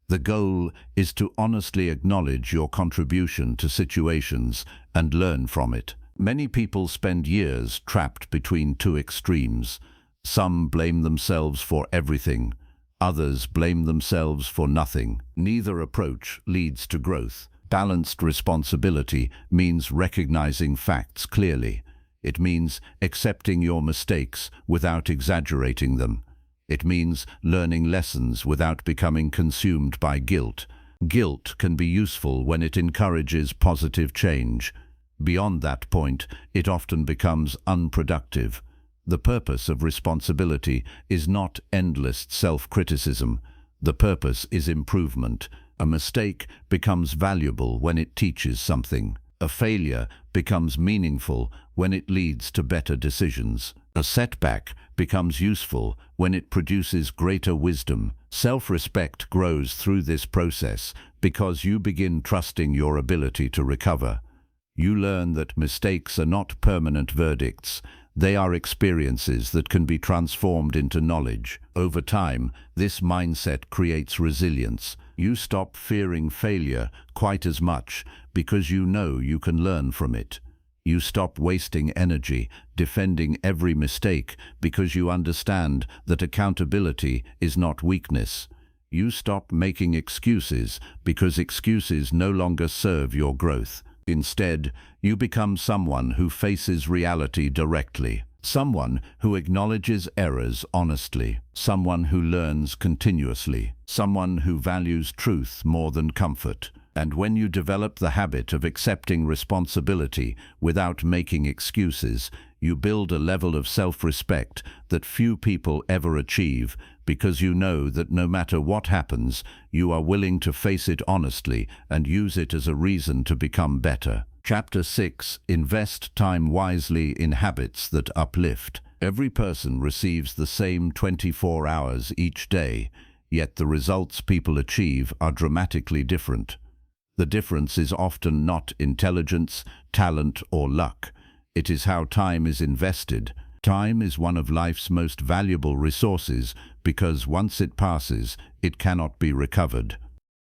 The goal is to honestly acknowledge your contribution to situations and learn from it. Many people spend years trapped between two extremes. Some blame themselves for everything. Others blame themselves for nothing. Neither approach leads to growth. Balanced responsibility means recognizing facts clearly. It means accepting your mistakes without exaggerating them. It means learning lessons without becoming consumed by guilt. Guilt can be useful when it encourages positive change. Beyond that point, it often becomes unproductive. The purpose of responsibility is not endless self-criticism. The purpose is improvement. A mistake becomes valuable when it teaches something. A failure becomes meaningful when it leads to better decisions. A setback becomes useful when it produces greater wisdom. Self-respect grows through this process because you begin trusting your ability to recover. You learn that mistakes are not permanent verdicts. They are experiences that can be transformed into knowledge. Over time, this mindset creates resilience. You stop fearing failure quite as much because you know you can learn from it. You stop wasting energy defending every mistake because you understand that accountability is not weakness. You stop making excuses because excuses no longer serve your growth. Instead, you become someone who faces reality directly. Someone who acknowledges errors honestly. Someone who learns continuously. Someone who values truth more than comfort. And when you develop the habit of accepting responsibility without making excuses, you build a level of self-respect that few people ever achieve because you know that no matter what happens, you are willing to face it honestly and use it as a reason to become better. Chapter 6. Invest time wisely in habits that uplift. Every person receives the same 24 hours each day, yet the results people achieve are dramatically different. The difference is often not intelligence, talent, or luck. It is how time is invested. Time is one of life's most valuable resources because once it passes, it cannot be recovered.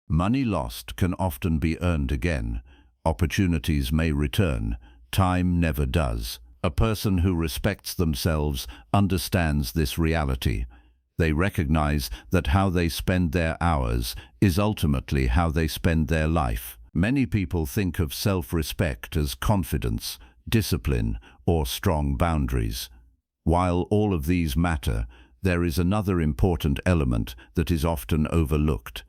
Money lost can often be earned again. Opportunities may return. Time never does. A person who respects themselves understands this reality. They recognize that how they spend their hours is ultimately how they spend their life. Many people think of self-respect as confidence, discipline, or strong boundaries. While all of these matter, there is another important element that is often overlooked.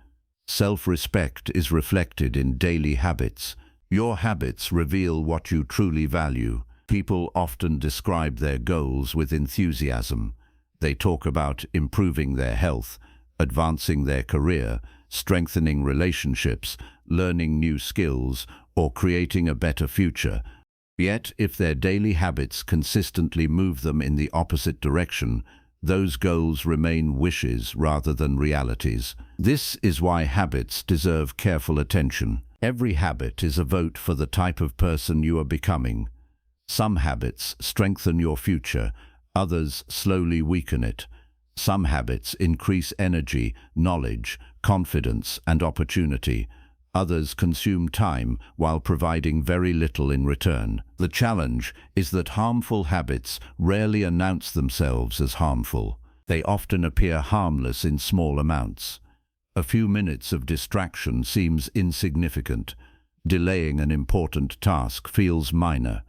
Self-respect is reflected in daily habits. Your habits reveal what you truly value. People often describe their goals with enthusiasm. They talk about improving their health, advancing their career, strengthening relationships, learning new skills, or creating a better future. Yet, if their daily habits consistently move them in the opposite direction, those goals remain wishes rather than realities. This is why habits deserve careful attention. Every habit is a vote for the type of person you are becoming. Some habits strengthen your future, others slowly weaken it. Some habits increase energy, knowledge, confidence, and opportunity. Others consume time while providing very little in return. The challenge is that harmful habits rarely announce themselves as harmful. They often appear harmless in small amounts. A few minutes of distraction seems insignificant. Delaying an important task feels minor.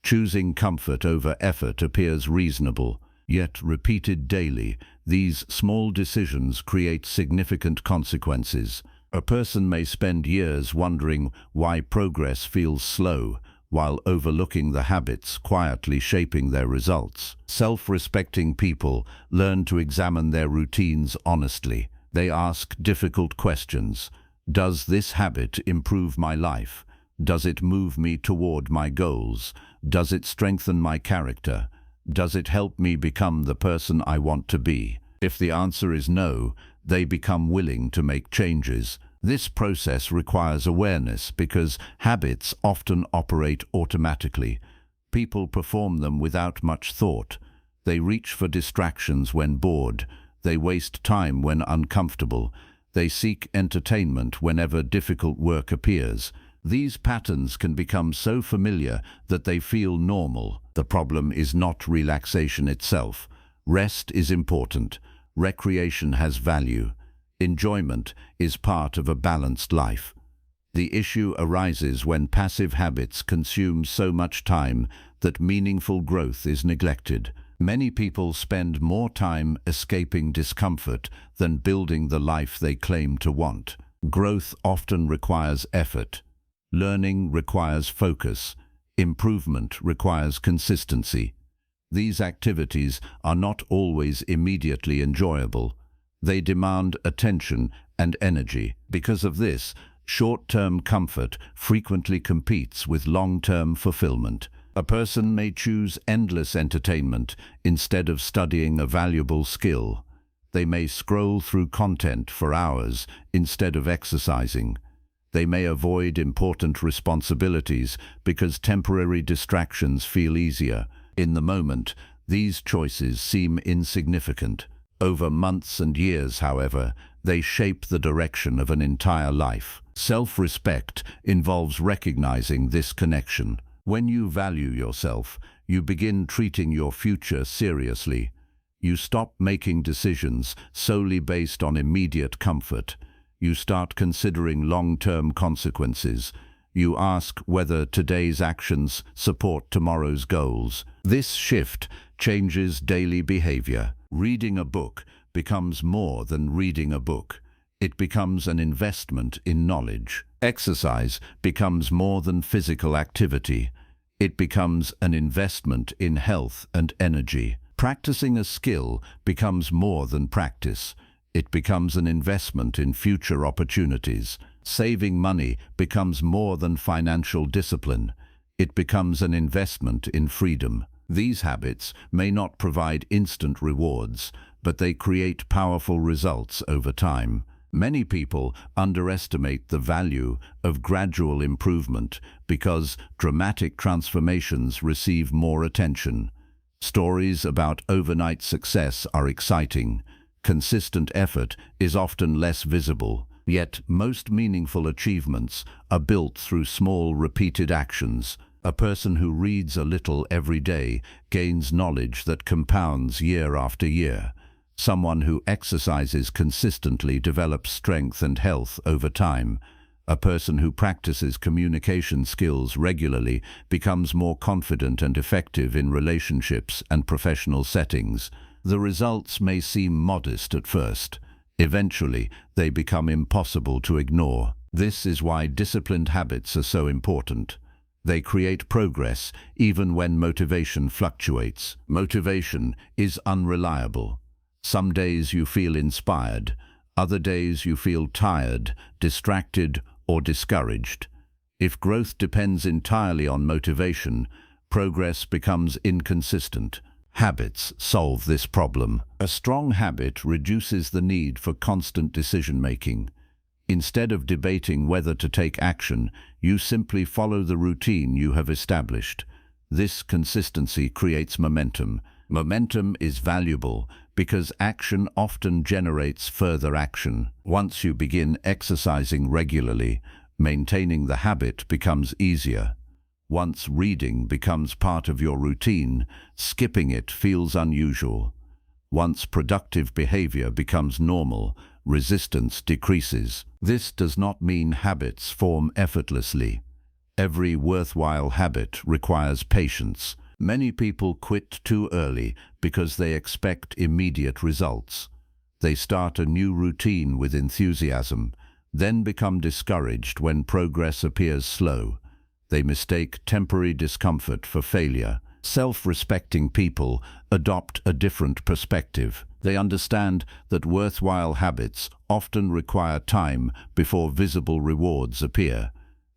Choosing comfort over effort appears reasonable, yet repeated daily, these small decisions create significant consequences. A person may spend years wondering why progress feels slow, while overlooking the habits quietly shaping their results. Self-respecting people learn to examine their routines honestly. They ask difficult questions. Does this habit improve my life? Does it move me toward my goals? Does it strengthen my character? Does it help me become the person I want to be? If the answer is no, they become willing to make changes. This process requires awareness because habits often operate automatically. People perform them without much thought. They reach for distractions when bored. They waste time when uncomfortable. They seek entertainment whenever difficult work appears. These patterns can become so familiar that they feel normal. The problem is not relaxation itself. Rest is important. Recreation has value. Enjoyment is part of a balanced life. The issue arises when passive habits consume so much time that meaningful growth is neglected. Many people spend more time escaping discomfort than building the life they claim to want. Growth often requires effort. Learning requires focus. Improvement requires consistency. These activities are not always immediately enjoyable. They demand attention and energy. Because of this, short-term comfort frequently competes with long-term fulfillment. A person may choose endless entertainment instead of studying a valuable skill. They may scroll through content for hours instead of exercising. They may avoid important responsibilities because temporary distractions feel easier. In the moment, these choices seem insignificant. Over months and years, however, they shape the direction of an entire life. Self-respect involves recognizing this connection. When you value yourself, you begin treating your future seriously. You stop making decisions solely based on immediate comfort. You start considering long-term consequences. You ask whether today's actions support tomorrow's goals. This shift changes daily behavior. Reading a book becomes more than reading a book. It becomes an investment in knowledge. Exercise becomes more than physical activity. It becomes an investment in health and energy. Practicing a skill becomes more than practice. It becomes an investment in future opportunities. Saving money becomes more than financial discipline. It becomes an investment in freedom. These habits may not provide instant rewards, but they create powerful results over time. Many people underestimate the value of gradual improvement because dramatic transformations receive more attention. Stories about overnight success are exciting. Consistent effort is often less visible, yet most meaningful achievements are built through small, repeated actions. A person who reads a little every day gains knowledge that compounds year after year. Someone who exercises consistently develops strength and health over time. A person who practices communication skills regularly becomes more confident and effective in relationships and professional settings. The results may seem modest at first. Eventually, they become impossible to ignore. This is why disciplined habits are so important. They create progress even when motivation fluctuates. Motivation is unreliable. Some days you feel inspired, other days you feel tired, distracted, or discouraged. If growth depends entirely on motivation, progress becomes inconsistent. Habits solve this problem. A strong habit reduces the need for constant decision-making. Instead of debating whether to take action, you simply follow the routine you have established. This consistency creates momentum. Momentum is valuable because action often generates further action. Once you begin exercising regularly, maintaining the habit becomes easier. Once reading becomes part of your routine, skipping it feels unusual. Once productive behavior becomes normal, resistance decreases. This does not mean habits form effortlessly. Every worthwhile habit requires patience. Many people quit too early because they expect immediate results. They start a new routine with enthusiasm, then become discouraged when progress appears slow. They mistake temporary discomfort for failure. Self-respecting people adopt a different perspective. They understand that worthwhile habits often require time before visible rewards appear.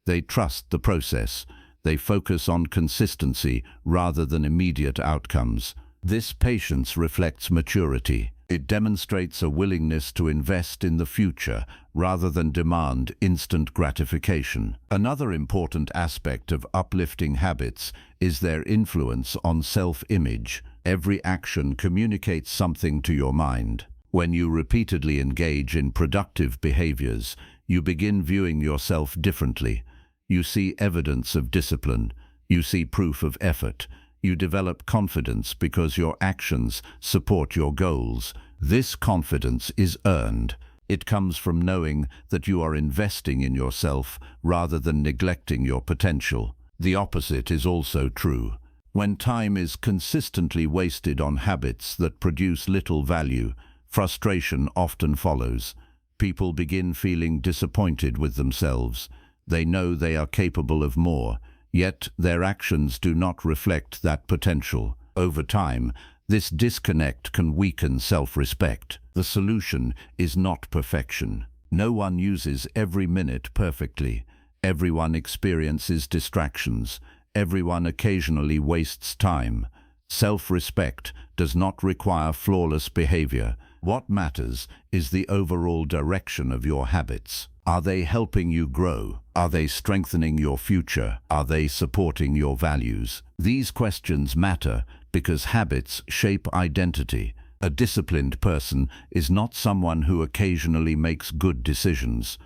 They trust the process. They focus on consistency rather than immediate outcomes. This patience reflects maturity. It demonstrates a willingness to invest in the future rather than demand instant gratification. Another important aspect of uplifting habits is their influence on self-image. Every action communicates something to your mind. When you repeatedly engage in productive behaviors, you begin viewing yourself differently. You see evidence of discipline. You see proof of effort. You develop confidence because your actions support your goals. This confidence is earned. It comes from knowing that you are investing in yourself rather than neglecting your potential. The opposite is also true. When time is consistently wasted on habits that produce little value, frustration often follows. People begin feeling disappointed with themselves. They know they are capable of more, yet their actions do not reflect that potential. Over time, this disconnect can weaken self-respect. The solution is not perfection. No one uses every minute perfectly. Everyone experiences distractions. Everyone occasionally wastes time. Self-respect does not require flawless behavior. What matters is the overall direction of your habits. Are they helping you grow? Are they strengthening your future? Are they supporting your values? These questions matter because habits shape identity. A disciplined person is not someone who occasionally makes good decisions.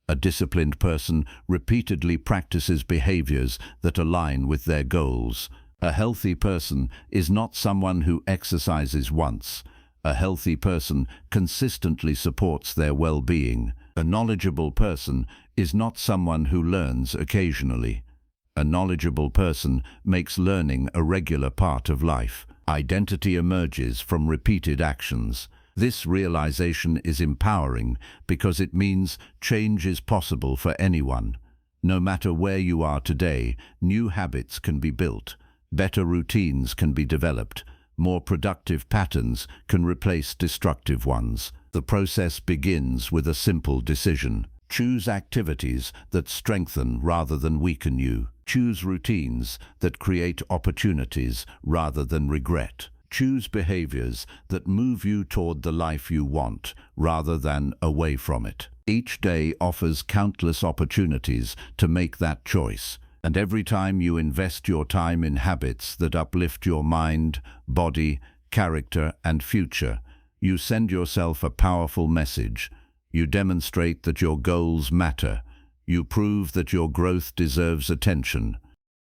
A disciplined person repeatedly practices behaviors that align with their goals. A healthy person is not someone who exercises once. A healthy person consistently supports their well-being. A knowledgeable person is not someone who learns occasionally. A knowledgeable person makes learning a regular part of life. Identity emerges from repeated actions. This realization is empowering because it means change is possible for anyone. No matter where you are today, new habits can be built. Better routines can be developed. More productive patterns can replace destructive ones. The process begins with a simple decision. Choose activities that strengthen rather than weaken you. Choose routines that create opportunities rather than regret. Choose behaviors that move you toward the life you want rather than away from it. Each day offers countless opportunities to make that choice, and every time you invest your time in habits that uplift your mind, body, character, and future, you send yourself a powerful message. You demonstrate that your goals matter. You prove that your growth deserves attention.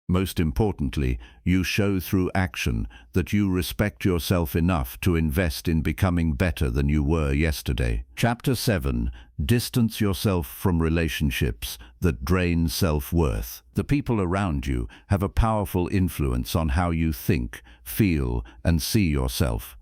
Most importantly, you show through action that you respect yourself enough to invest in becoming better than you were yesterday. Chapter 7. Distance yourself from relationships that drain self-worth. The people around you have a powerful influence on how you think, feel, and see yourself.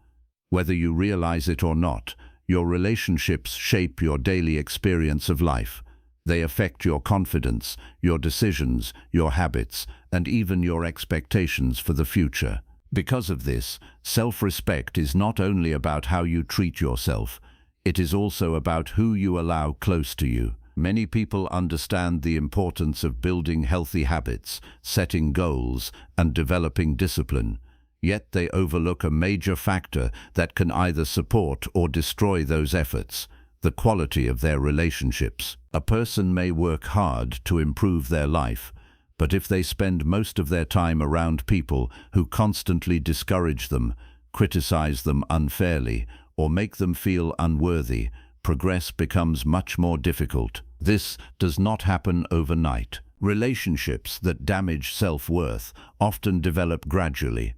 Whether you realize it or not, your relationships shape your daily experience of life. They affect your confidence, your decisions, your habits, and even your expectations for the future. Because of this, self-respect is not only about how you treat yourself, it is also about who you allow close to you. Many people understand the importance of building healthy habits, setting goals, and developing discipline. Yet they overlook a major factor that can either support or destroy those efforts: the quality of their relationships. A person may work hard to improve their life, but if they spend most of their time around people who constantly discourage them, criticize them unfairly, or make them feel unworthy, progress becomes much more difficult. This does not happen overnight. Relationships that damage self-worth often develop gradually.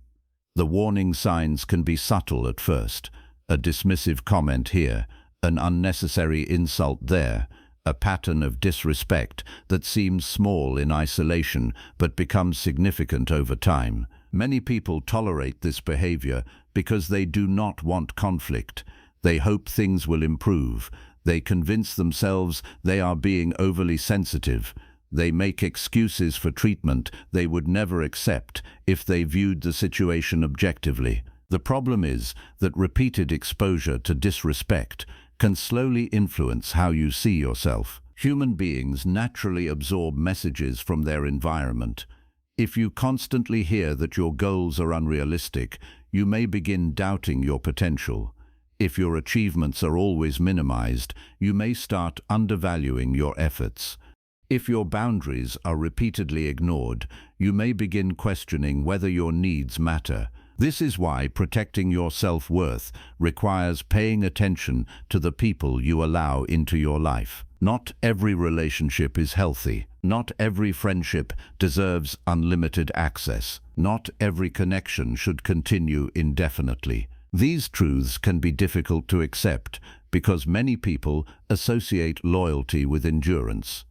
The warning signs can be subtle at first: a dismissive comment here, an unnecessary insult there, a pattern of disrespect that seems small in isolation but becomes significant over time. Many people tolerate this behavior because they do not want conflict. They hope things will improve. They convince themselves they are being overly sensitive. They make excuses for treatment they would never accept if they viewed the situation objectively. The problem is that repeated exposure to disrespect can slowly influence how you see yourself. Human beings naturally absorb messages from their environment. If you constantly hear that your goals are unrealistic, you may begin doubting your potential. If your achievements are always minimized, you may start undervaluing your efforts. If your boundaries are repeatedly ignored, you may begin questioning whether your needs matter. This is why protecting your self-worth requires paying attention to the people you allow into your life. Not every relationship is healthy. Not every friendship deserves unlimited access. Not every connection should continue indefinitely. These truths can be difficult to accept because many people associate loyalty with endurance.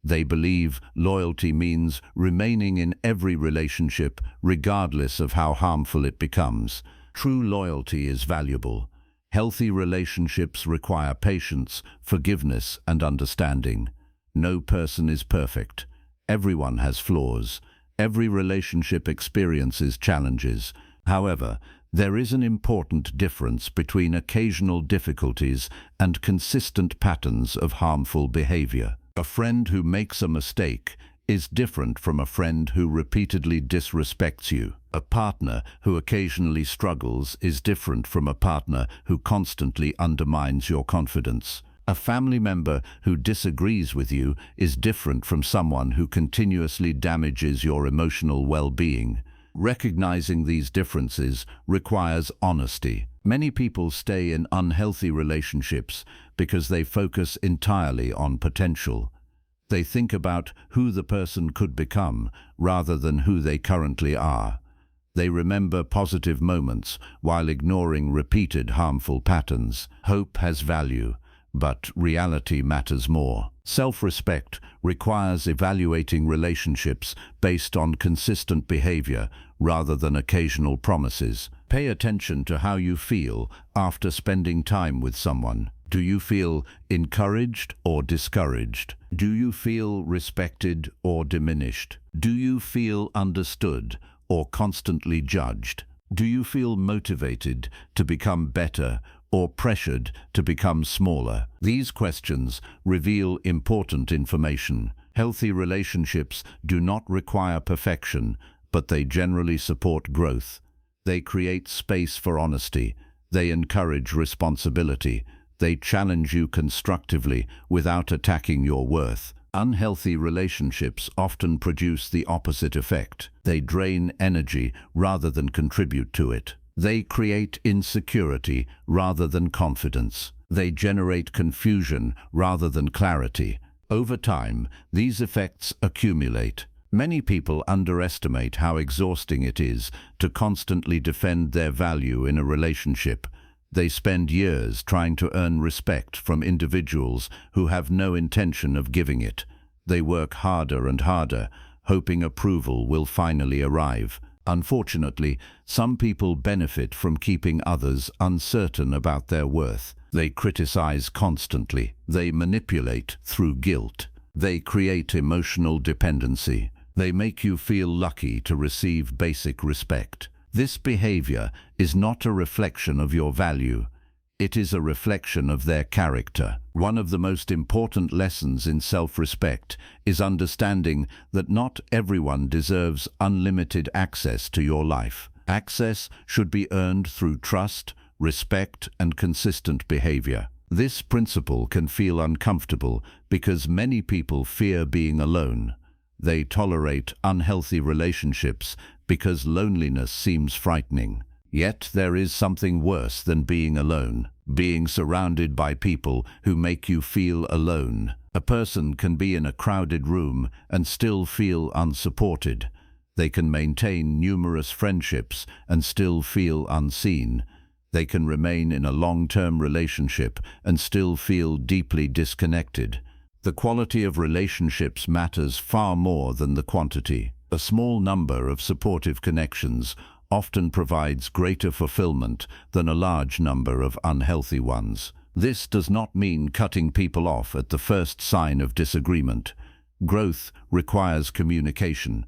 They believe loyalty means remaining in every relationship regardless of how harmful it becomes. True loyalty is valuable. Healthy relationships require patience, forgiveness, and understanding. No person is perfect. Everyone has flaws. Every relationship experiences challenges. However, there is an important difference between occasional difficulties and consistent patterns of harmful behavior. A friend who makes a mistake is different from a friend who repeatedly disrespects you. A partner who occasionally struggles is different from a partner who constantly undermines your confidence. A family member who disagrees with you is different from someone who continuously damages your emotional well-being. Recognizing these differences requires honesty. Many people stay in unhealthy relationships because they focus entirely on potential. They think about who the person could become rather than who they currently are. They remember positive moments while ignoring repeated harmful patterns. Hope has value, but reality matters more. Self-respect requires evaluating relationships based on consistent behavior rather than occasional promises. Pay attention to how you feel after spending time with someone. Do you feel encouraged or discouraged? Do you feel respected or diminished? Do you feel understood or constantly judged? Do you feel motivated to become better or pressured to become smaller? These questions reveal important information. Healthy relationships do not require perfection, but they generally support growth. They create space for honesty. They encourage responsibility. They challenge you constructively without attacking your worth. Unhealthy relationships often produce the opposite effect. They drain energy rather than contribute to it. They create insecurity rather than confidence. They generate confusion rather than clarity. Over time, these effects accumulate. Many people underestimate how exhausting it is to constantly defend their value in a relationship. They spend years trying to earn respect from individuals who have no intention of giving it. They work harder and harder, hoping approval will finally arrive. Unfortunately, some people benefit from keeping others uncertain about their worth. They criticize constantly. They manipulate through guilt. They create emotional dependency. They make you feel lucky to receive basic respect. This behavior is not a reflection of your value. It is a reflection of their character. One of the most important lessons in self-respect is understanding that not everyone deserves unlimited access to your life. Access should be earned through trust, respect, and consistent behavior. This principle can feel uncomfortable because many people fear being alone. They tolerate unhealthy relationships because loneliness seems frightening. Yet there is something worse than being alone, being surrounded by people who make you feel alone. A person can be in a crowded room and still feel unsupported. They can maintain numerous friendships and still feel unseen. They can remain in a long-term relationship and still feel deeply disconnected. The quality of relationships matters far more than the quantity. A small number of supportive connections often provides greater fulfillment than a large number of unhealthy ones. This does not mean cutting people off at the first sign of disagreement. Growth requires communication.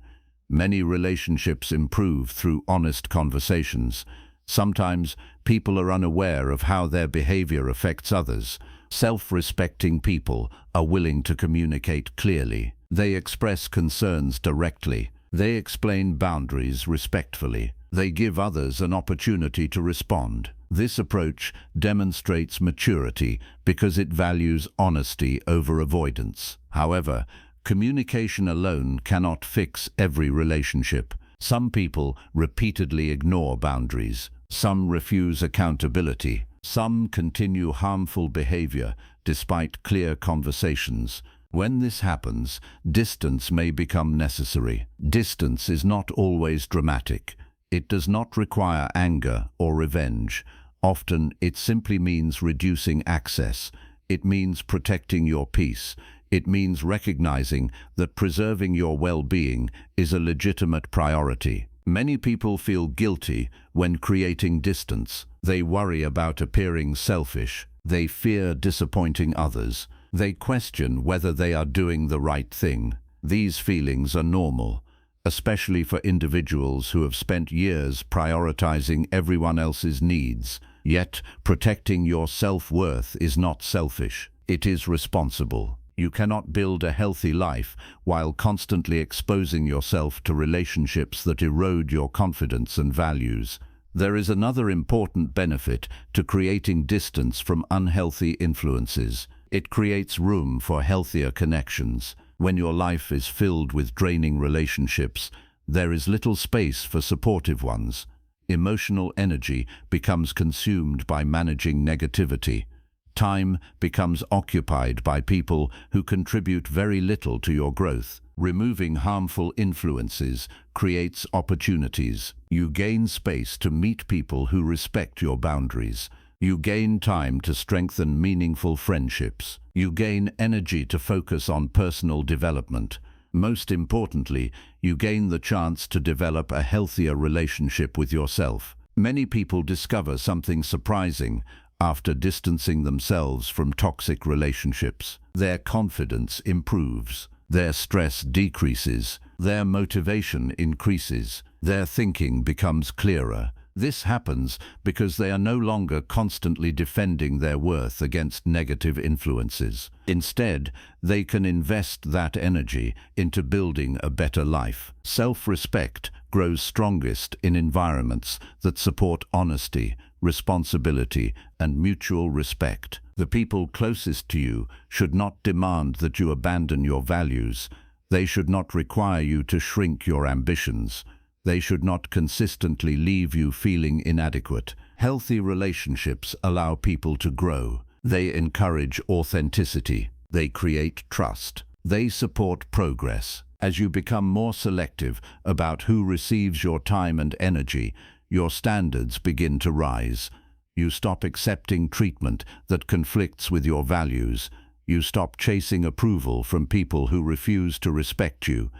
Many relationships improve through honest conversations. Sometimes people are unaware of how their behavior affects others. Self-respecting people are willing to communicate clearly. They express concerns directly. They explain boundaries respectfully. They give others an opportunity to respond. This approach demonstrates maturity because it values honesty over avoidance. However, communication alone cannot fix every relationship. Some people repeatedly ignore boundaries. Some refuse accountability. Some continue harmful behavior despite clear conversations. When this happens, distance may become necessary. Distance is not always dramatic. It does not require anger or revenge. Often, it simply means reducing access. It means protecting your peace. It means recognizing that preserving your well-being is a legitimate priority. Many people feel guilty when creating distance. They worry about appearing selfish. They fear disappointing others. They question whether they are doing the right thing. These feelings are normal, especially for individuals who have spent years prioritizing everyone else's needs. Yet, protecting your self-worth is not selfish. It is responsible. You cannot build a healthy life while constantly exposing yourself to relationships that erode your confidence and values. There is another important benefit to creating distance from unhealthy influences. It creates room for healthier connections. When your life is filled with draining relationships, there is little space for supportive ones. Emotional energy becomes consumed by managing negativity. Time becomes occupied by people who contribute very little to your growth. Removing harmful influences creates opportunities. You gain space to meet people who respect your boundaries. You gain time to strengthen meaningful friendships. You gain energy to focus on personal development. Most importantly, you gain the chance to develop a healthier relationship with yourself. Many people discover something surprising after distancing themselves from toxic relationships. Their confidence improves. Their stress decreases. Their motivation increases. Their thinking becomes clearer. This happens because they are no longer constantly defending their worth against negative influences. Instead, they can invest that energy into building a better life. Self-respect grows strongest in environments that support honesty, responsibility, and mutual respect. The people closest to you should not demand that you abandon your values. They should not require you to shrink your ambitions. They should not consistently leave you feeling inadequate. Healthy relationships allow people to grow. They encourage authenticity. They create trust. They support progress. As you become more selective about who receives your time and energy, your standards begin to rise. You stop accepting treatment that conflicts with your values. You stop chasing approval from people who refuse to respect you.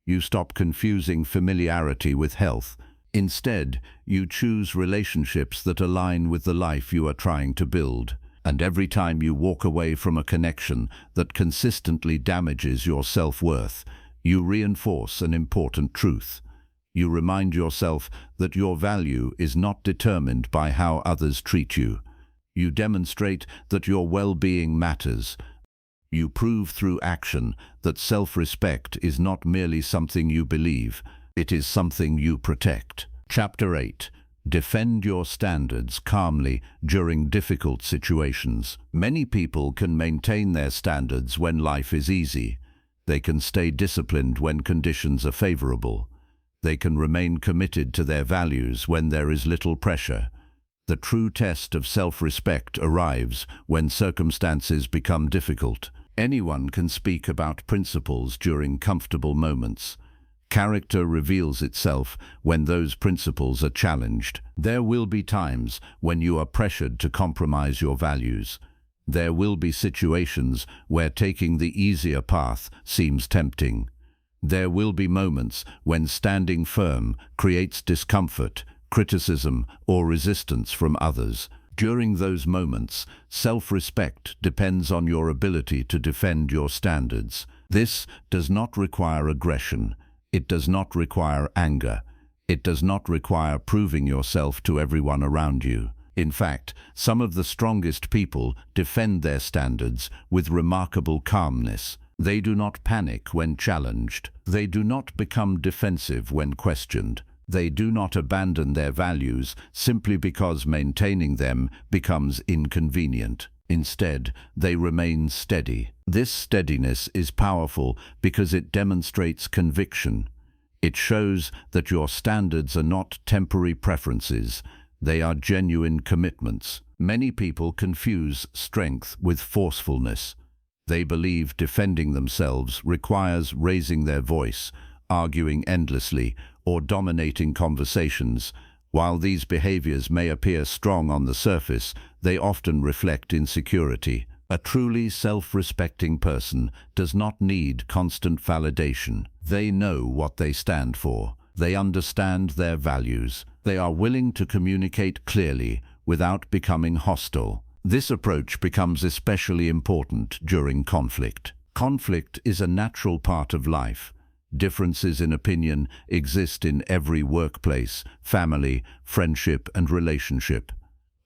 You stop confusing familiarity with health. Instead, you choose relationships that align with the life you are trying to build. And every time you walk away from a connection that consistently damages your self-worth, you reinforce an important truth. You remind yourself that your value is not determined by how others treat you. You demonstrate that your well-being matters. You prove through action that self-respect is not merely something you believe, it is something you protect. Chapter 8. Defend your standards calmly during difficult situations. Many people can maintain their standards when life is easy. They can stay disciplined when conditions are favorable. They can remain committed to their values when there is little pressure. The true test of self-respect arrives when circumstances become difficult. Anyone can speak about principles during comfortable moments. Character reveals itself when those principles are challenged. There will be times when you are pressured to compromise your values. There will be situations where taking the easier path seems tempting. There will be moments when standing firm creates discomfort, criticism, or resistance from others. During those moments, self-respect depends on your ability to defend your standards. This does not require aggression. It does not require anger. It does not require proving yourself to everyone around you. In fact, some of the strongest people defend their standards with remarkable calmness. They do not panic when challenged. They do not become defensive when questioned. They do not abandon their values simply because maintaining them becomes inconvenient. Instead, they remain steady. This steadiness is powerful because it demonstrates conviction. It shows that your standards are not temporary preferences. They are genuine commitments. Many people confuse strength with forcefulness. They believe defending themselves requires raising their voice, arguing endlessly, or dominating conversations. While these behaviors may appear strong on the surface, they often reflect insecurity. A truly self-respecting person does not need constant validation. They know what they stand for. They understand their values. They are willing to communicate clearly without becoming hostile. This approach becomes especially important during conflict. Conflict is a natural part of life. Differences in opinion exist in every workplace, family, friendship, and relationship.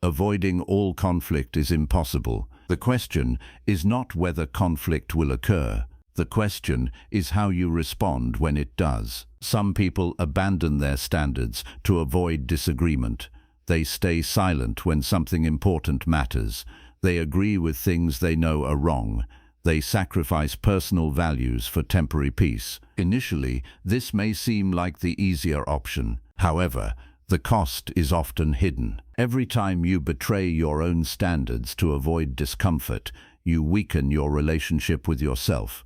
Avoiding all conflict is impossible. The question is not whether conflict will occur. The question is how you respond when it does. Some people abandon their standards to avoid disagreement. They stay silent when something important matters. They agree with things they know are wrong. They sacrifice personal values for temporary peace. Initially, this may seem like the easier option. However, the cost is often hidden. Every time you betray your own standards to avoid discomfort, you weaken your relationship with yourself.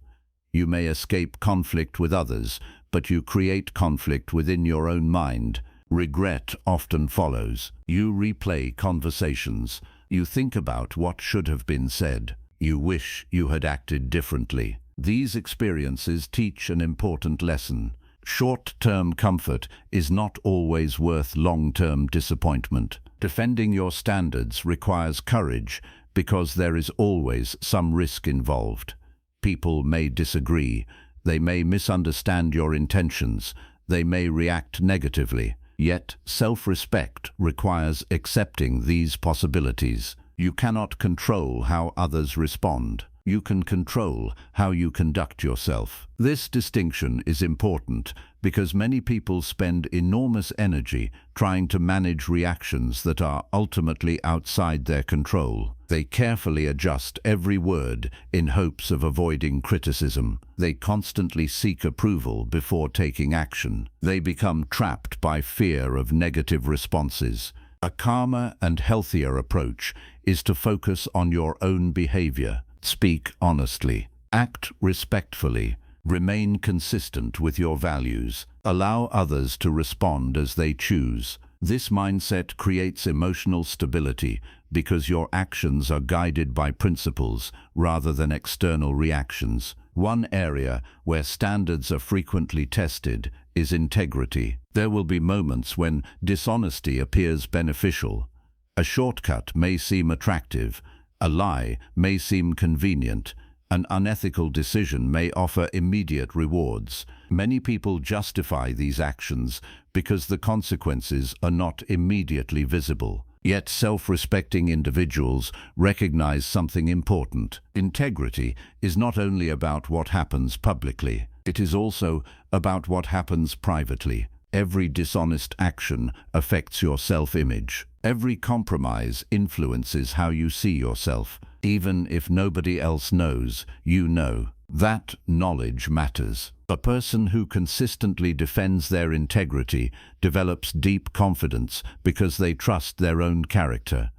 You may escape conflict with others, but you create conflict within your own mind. Regret often follows. You replay conversations. You think about what should have been said. You wish you had acted differently. These experiences teach an important lesson. Short-term comfort is not always worth long-term disappointment. Defending your standards requires courage because there is always some risk involved. People may disagree. They may misunderstand your intentions. They may react negatively. Yet, self-respect requires accepting these possibilities. You cannot control how others respond. You can control how you conduct yourself. This distinction is important because many people spend enormous energy trying to manage reactions that are ultimately outside their control. They carefully adjust every word in hopes of avoiding criticism. They constantly seek approval before taking action. They become trapped by fear of negative responses. A calmer and healthier approach is to focus on your own behavior. Speak honestly. Act respectfully. Remain consistent with your values. Allow others to respond as they choose. This mindset creates emotional stability because your actions are guided by principles rather than external reactions. One area where standards are frequently tested is integrity. There will be moments when dishonesty appears beneficial. A shortcut may seem attractive. A lie may seem convenient. An unethical decision may offer immediate rewards. Many people justify these actions because the consequences are not immediately visible. Yet self-respecting individuals recognize something important. Integrity is not only about what happens publicly, it is also about what happens privately. Every dishonest action affects your self-image. Every compromise influences how you see yourself. Even if nobody else knows, you know. That knowledge matters. A person who consistently defends their integrity develops deep confidence because they trust their own character.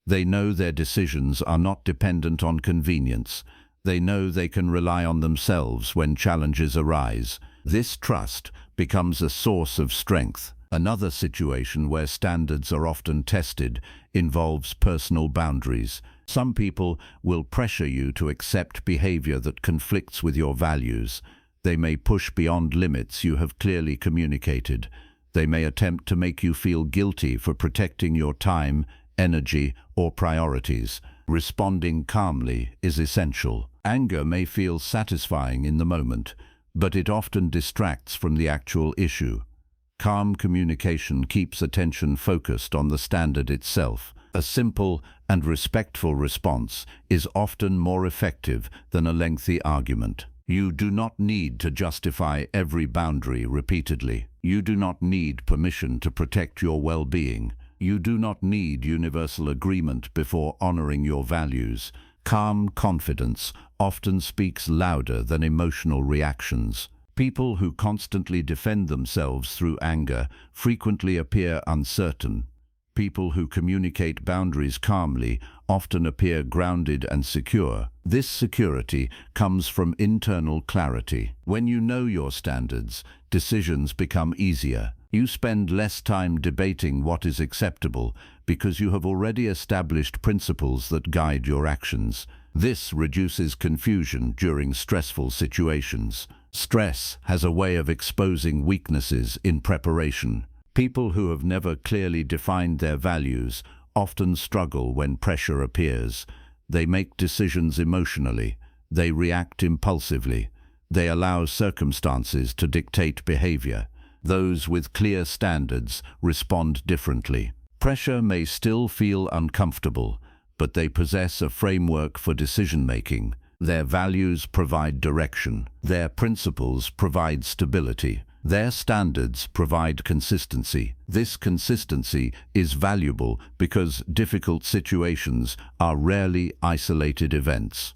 They know their decisions are not dependent on convenience. They know they can rely on themselves when challenges arise. This trust becomes a source of strength. Another situation where standards are often tested involves personal boundaries. Some people will pressure you to accept behavior that conflicts with your values. They may push beyond limits you have clearly communicated. They may attempt to make you feel guilty for protecting your time, energy, or priorities. Responding calmly is essential. Anger may feel satisfying in the moment, but it often distracts from the actual issue. Calm communication keeps attention focused on the standard itself. A simple and respectful response is often more effective than a lengthy argument. You do not need to justify every boundary repeatedly. You do not need permission to protect your well-being. You do not need universal agreement before honoring your values. Calm confidence often speaks louder than emotional reactions. People who constantly defend themselves through anger frequently appear uncertain. People who communicate boundaries calmly often appear grounded and secure. This security comes from internal clarity. When you know your standards, decisions become easier. You spend less time debating what is acceptable because you have already established principles that guide your actions. This reduces confusion during stressful situations. Stress has a way of exposing weaknesses in preparation. People who have never clearly defined their values often struggle when pressure appears. They make decisions emotionally. They react impulsively. They allow circumstances to dictate behavior. Those with clear standards respond differently. Pressure may still feel uncomfortable, but they possess a framework for decision-making. Their values provide direction. Their principles provide stability. Their standards provide consistency. This consistency is valuable because difficult situations are rarely isolated events.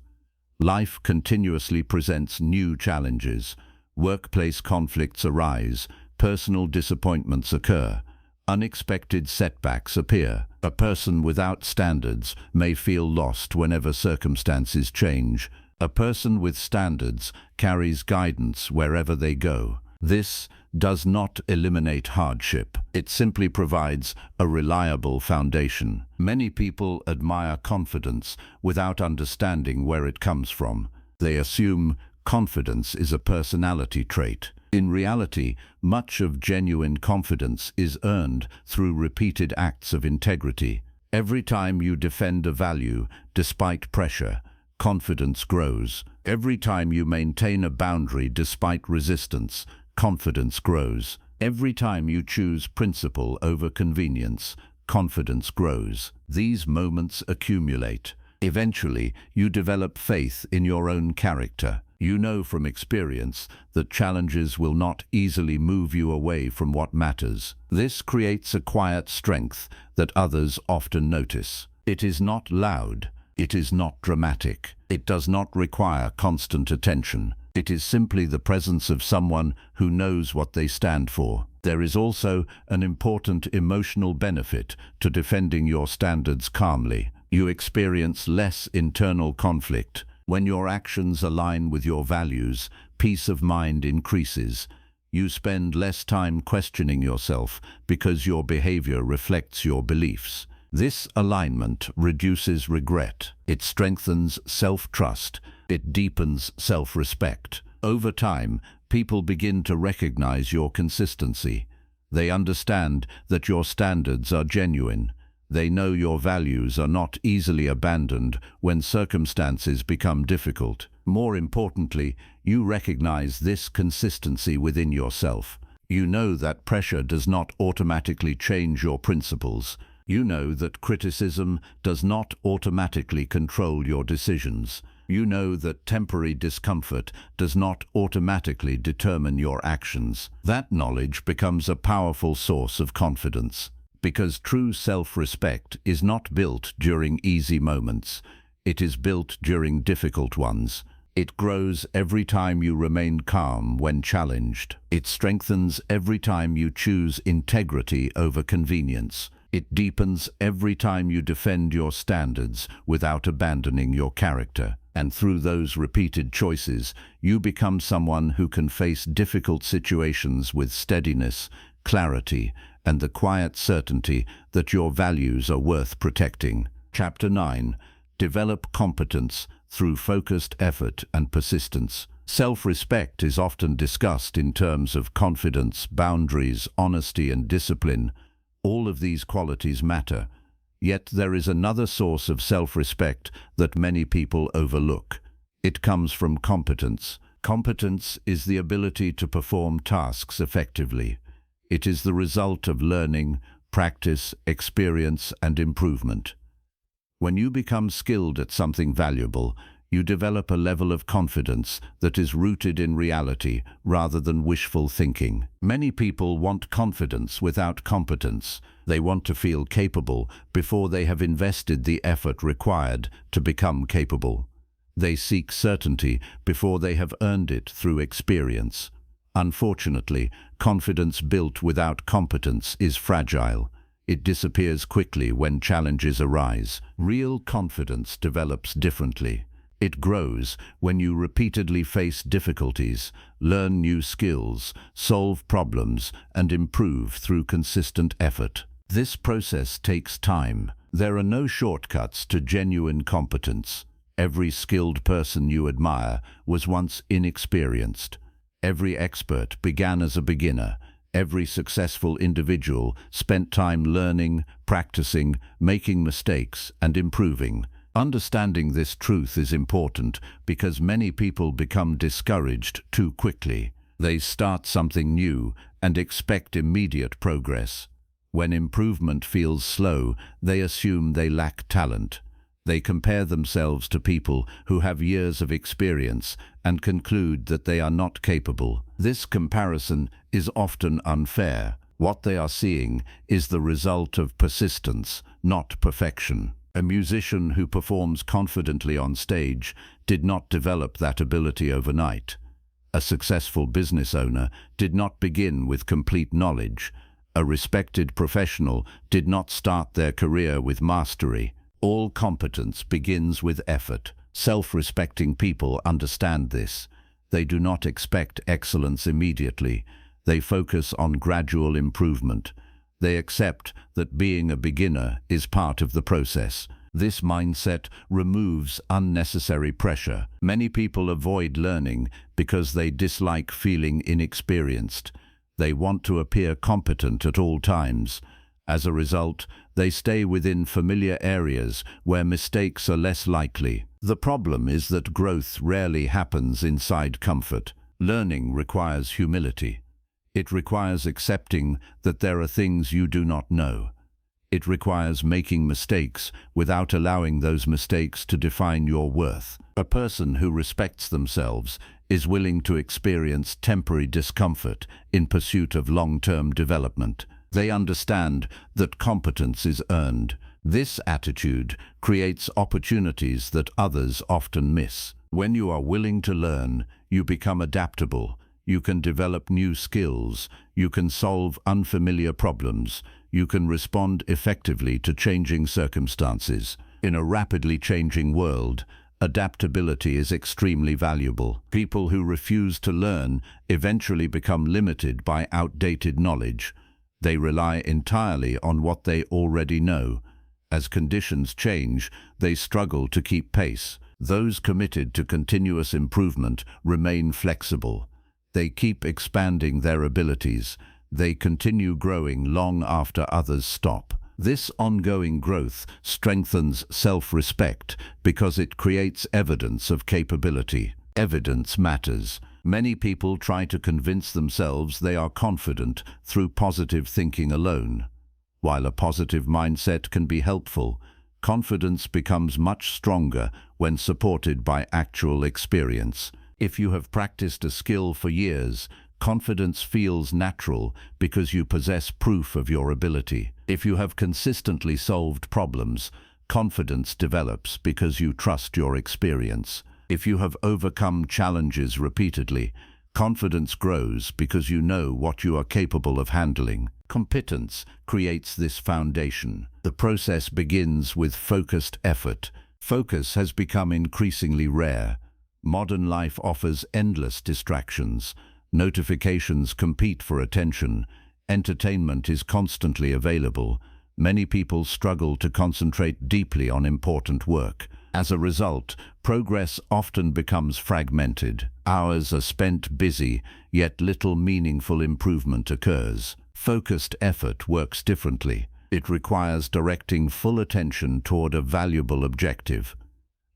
Life continuously presents new challenges. Workplace conflicts arise. Personal disappointments occur. Unexpected setbacks appear. A person without standards may feel lost whenever circumstances change. A person with standards carries guidance wherever they go. This does not eliminate hardship. It simply provides a reliable foundation. Many people admire confidence without understanding where it comes from. They assume confidence is a personality trait. In reality, much of genuine confidence is earned through repeated acts of integrity. Every time you defend a value, despite pressure, confidence grows. Every time you maintain a boundary despite resistance, confidence grows. Every time you choose principle over convenience, confidence grows. These moments accumulate. Eventually, you develop faith in your own character. You know from experience that challenges will not easily move you away from what matters. This creates a quiet strength that others often notice. It is not loud. It is not dramatic. It does not require constant attention. It is simply the presence of someone who knows what they stand for. There is also an important emotional benefit to defending your standards calmly. You experience less internal conflict. When your actions align with your values, peace of mind increases. You spend less time questioning yourself because your behavior reflects your beliefs. This alignment reduces regret. It strengthens self-trust. It deepens self-respect. Over time, people begin to recognize your consistency. They understand that your standards are genuine. They know your values are not easily abandoned when circumstances become difficult. More importantly, you recognize this consistency within yourself. You know that pressure does not automatically change your principles. You know that criticism does not automatically control your decisions. You know that temporary discomfort does not automatically determine your actions. That knowledge becomes a powerful source of confidence, because true self-respect is not built during easy moments. It is built during difficult ones. It grows every time you remain calm when challenged. It strengthens every time you choose integrity over convenience. It deepens every time you defend your standards without abandoning your character. And through those repeated choices, you become someone who can face difficult situations with steadiness, clarity, and the quiet certainty that your values are worth protecting. Chapter 9. Develop competence through focused effort and persistence. Self-respect is often discussed in terms of confidence, boundaries, honesty, and discipline. All of these qualities matter. Yet there is another source of self-respect that many people overlook. It comes from competence. Competence is the ability to perform tasks effectively. It is the result of learning, practice, experience, and improvement. When you become skilled at something valuable, you develop a level of confidence that is rooted in reality rather than wishful thinking. Many people want confidence without competence. They want to feel capable before they have invested the effort required to become capable. They seek certainty before they have earned it through experience. Unfortunately, confidence built without competence is fragile. It disappears quickly when challenges arise. Real confidence develops differently. It grows when you repeatedly face difficulties, learn new skills, solve problems, and improve through consistent effort. This process takes time. There are no shortcuts to genuine competence. Every skilled person you admire was once inexperienced. Every expert began as a beginner. Every successful individual spent time learning, practicing, making mistakes, and improving. Understanding this truth is important because many people become discouraged too quickly. They start something new and expect immediate progress. When improvement feels slow, they assume they lack talent. They compare themselves to people who have years of experience and conclude that they are not capable. This comparison is often unfair. What they are seeing is the result of persistence, not perfection. A musician who performs confidently on stage did not develop that ability overnight. A successful business owner did not begin with complete knowledge. A respected professional did not start their career with mastery. All competence begins with effort. Self-respecting people understand this. They do not expect excellence immediately. They focus on gradual improvement. They accept that being a beginner is part of the process. This mindset removes unnecessary pressure. Many people avoid learning because they dislike feeling inexperienced. They want to appear competent at all times. As a result, they stay within familiar areas where mistakes are less likely. The problem is that growth rarely happens inside comfort. Learning requires humility. It requires accepting that there are things you do not know. It requires making mistakes without allowing those mistakes to define your worth. A person who respects themselves is willing to experience temporary discomfort in pursuit of long-term development. They understand that competence is earned. This attitude creates opportunities that others often miss. When you are willing to learn, you become adaptable. You can develop new skills. You can solve unfamiliar problems. You can respond effectively to changing circumstances. In a rapidly changing world, adaptability is extremely valuable. People who refuse to learn eventually become limited by outdated knowledge. They rely entirely on what they already know. As conditions change, they struggle to keep pace. Those committed to continuous improvement remain flexible. They keep expanding their abilities. They continue growing long after others stop. This ongoing growth strengthens self-respect because it creates evidence of capability. Evidence matters. Many people try to convince themselves they are confident through positive thinking alone. While a positive mindset can be helpful, confidence becomes much stronger when supported by actual experience. If you have practiced a skill for years, confidence feels natural because you possess proof of your ability. If you have consistently solved problems, confidence develops because you trust your experience. If you have overcome challenges repeatedly, confidence grows because you know what you are capable of handling. Competence creates this foundation. The process begins with focused effort. Focus has become increasingly rare. Modern life offers endless distractions. Notifications compete for attention. Entertainment is constantly available. Many people struggle to concentrate deeply on important work. As a result, progress often becomes fragmented. Hours are spent busy, yet little meaningful improvement occurs. Focused effort works differently. It requires directing full attention toward a valuable objective.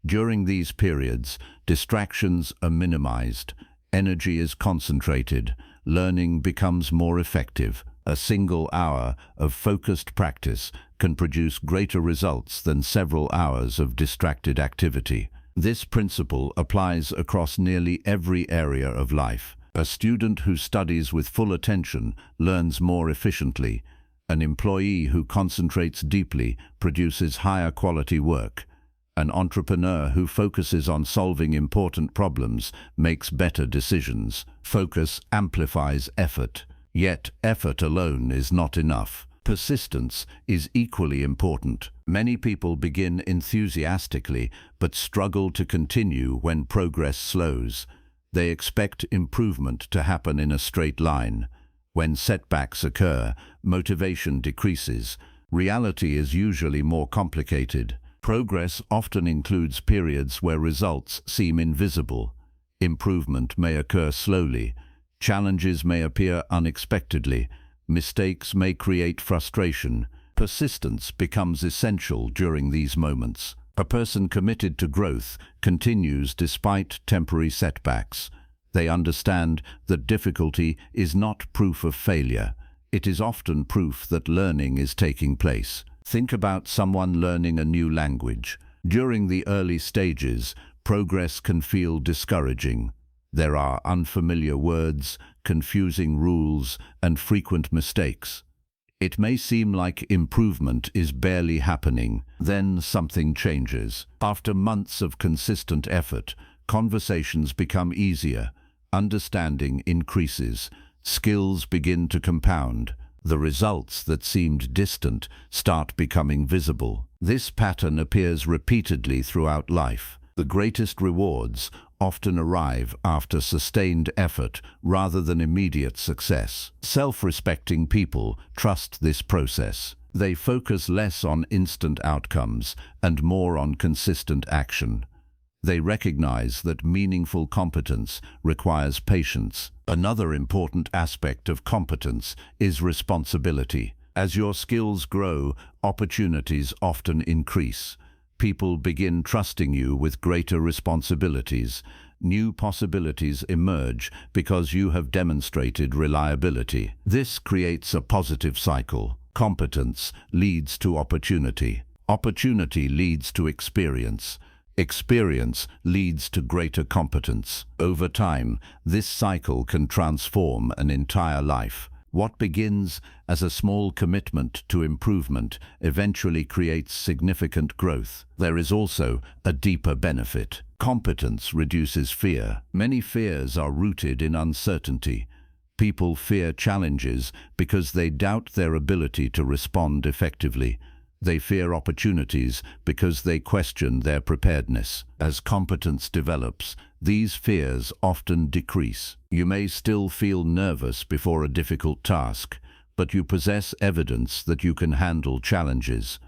During these periods, distractions are minimized. Energy is concentrated. Learning becomes more effective. A single hour of focused practice can produce greater results than several hours of distracted activity. This principle applies across nearly every area of life. A student who studies with full attention learns more efficiently. An employee who concentrates deeply produces higher quality work. An entrepreneur who focuses on solving important problems makes better decisions. Focus amplifies effort. Yet effort alone is not enough. Persistence is equally important. Many people begin enthusiastically but struggle to continue when progress slows. They expect improvement to happen in a straight line. When setbacks occur, motivation decreases. Reality is usually more complicated. Progress often includes periods where results seem invisible. Improvement may occur slowly. Challenges may appear unexpectedly. Mistakes may create frustration. Persistence becomes essential during these moments. A person committed to growth continues despite temporary setbacks. They understand that difficulty is not proof of failure. It is often proof that learning is taking place. Think about someone learning a new language. During the early stages, progress can feel discouraging. There are unfamiliar words, confusing rules, and frequent mistakes. It may seem like improvement is barely happening. Then something changes. After months of consistent effort, conversations become easier. Understanding increases. Skills begin to compound. The results that seemed distant start becoming visible. This pattern appears repeatedly throughout life. The greatest rewards often arrive after sustained effort rather than immediate success. Self-respecting people trust this process. They focus less on instant outcomes and more on consistent action. They recognize that meaningful competence requires patience. Another important aspect of competence is responsibility. As your skills grow, opportunities often increase. People begin trusting you with greater responsibilities, new possibilities emerge because you have demonstrated reliability. This creates a positive cycle. Competence leads to opportunity. Opportunity leads to experience. Experience leads to greater competence. Over time, this cycle can transform an entire life. What begins as a small commitment to improvement eventually creates significant growth. There is also a deeper benefit. Competence reduces fear. Many fears are rooted in uncertainty. People fear challenges because they doubt their ability to respond effectively. They fear opportunities because they question their preparedness. As competence develops, these fears often decrease. You may still feel nervous before a difficult task, but you possess evidence that you can handle challenges.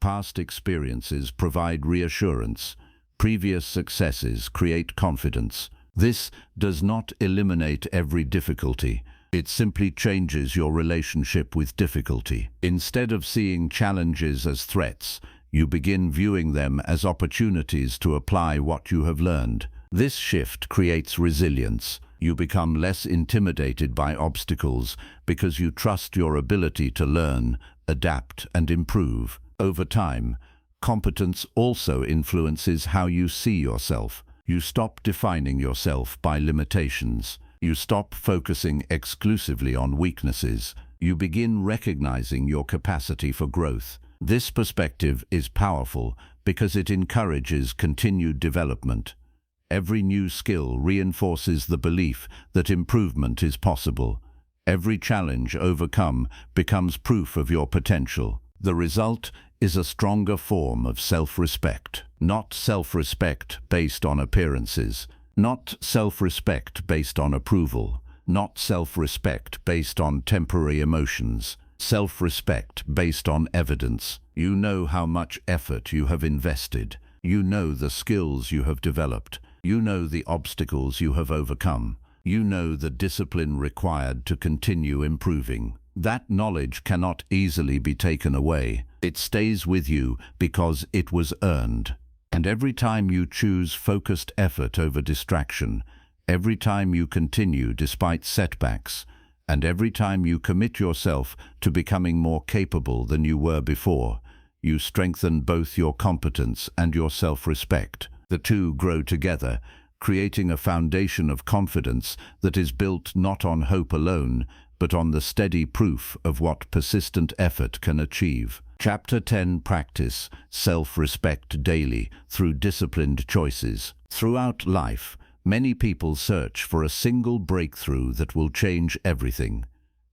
Past experiences provide reassurance. Previous successes create confidence. This does not eliminate every difficulty. It simply changes your relationship with difficulty. Instead of seeing challenges as threats, you begin viewing them as opportunities to apply what you have learned. This shift creates resilience. You become less intimidated by obstacles because you trust your ability to learn, adapt, and improve. Over time, competence also influences how you see yourself. You stop defining yourself by limitations. You stop focusing exclusively on weaknesses. You begin recognizing your capacity for growth. This perspective is powerful because it encourages continued development. Every new skill reinforces the belief that improvement is possible. Every challenge overcome becomes proof of your potential. The result is a stronger form of self-respect. Not self-respect based on appearances. Not self-respect based on approval. Not self-respect based on temporary emotions. Self-respect based on evidence. You know how much effort you have invested. You know the skills you have developed. You know the obstacles you have overcome. You know the discipline required to continue improving. That knowledge cannot easily be taken away. It stays with you because it was earned. And every time you choose focused effort over distraction, every time you continue despite setbacks, and every time you commit yourself to becoming more capable than you were before, you strengthen both your competence and your self-respect. The two grow together, creating a foundation of confidence that is built not on hope alone, but on the steady proof of what persistent effort can achieve. Chapter 10. Practice self-respect daily through disciplined choices. Throughout life, many people search for a single breakthrough that will change everything.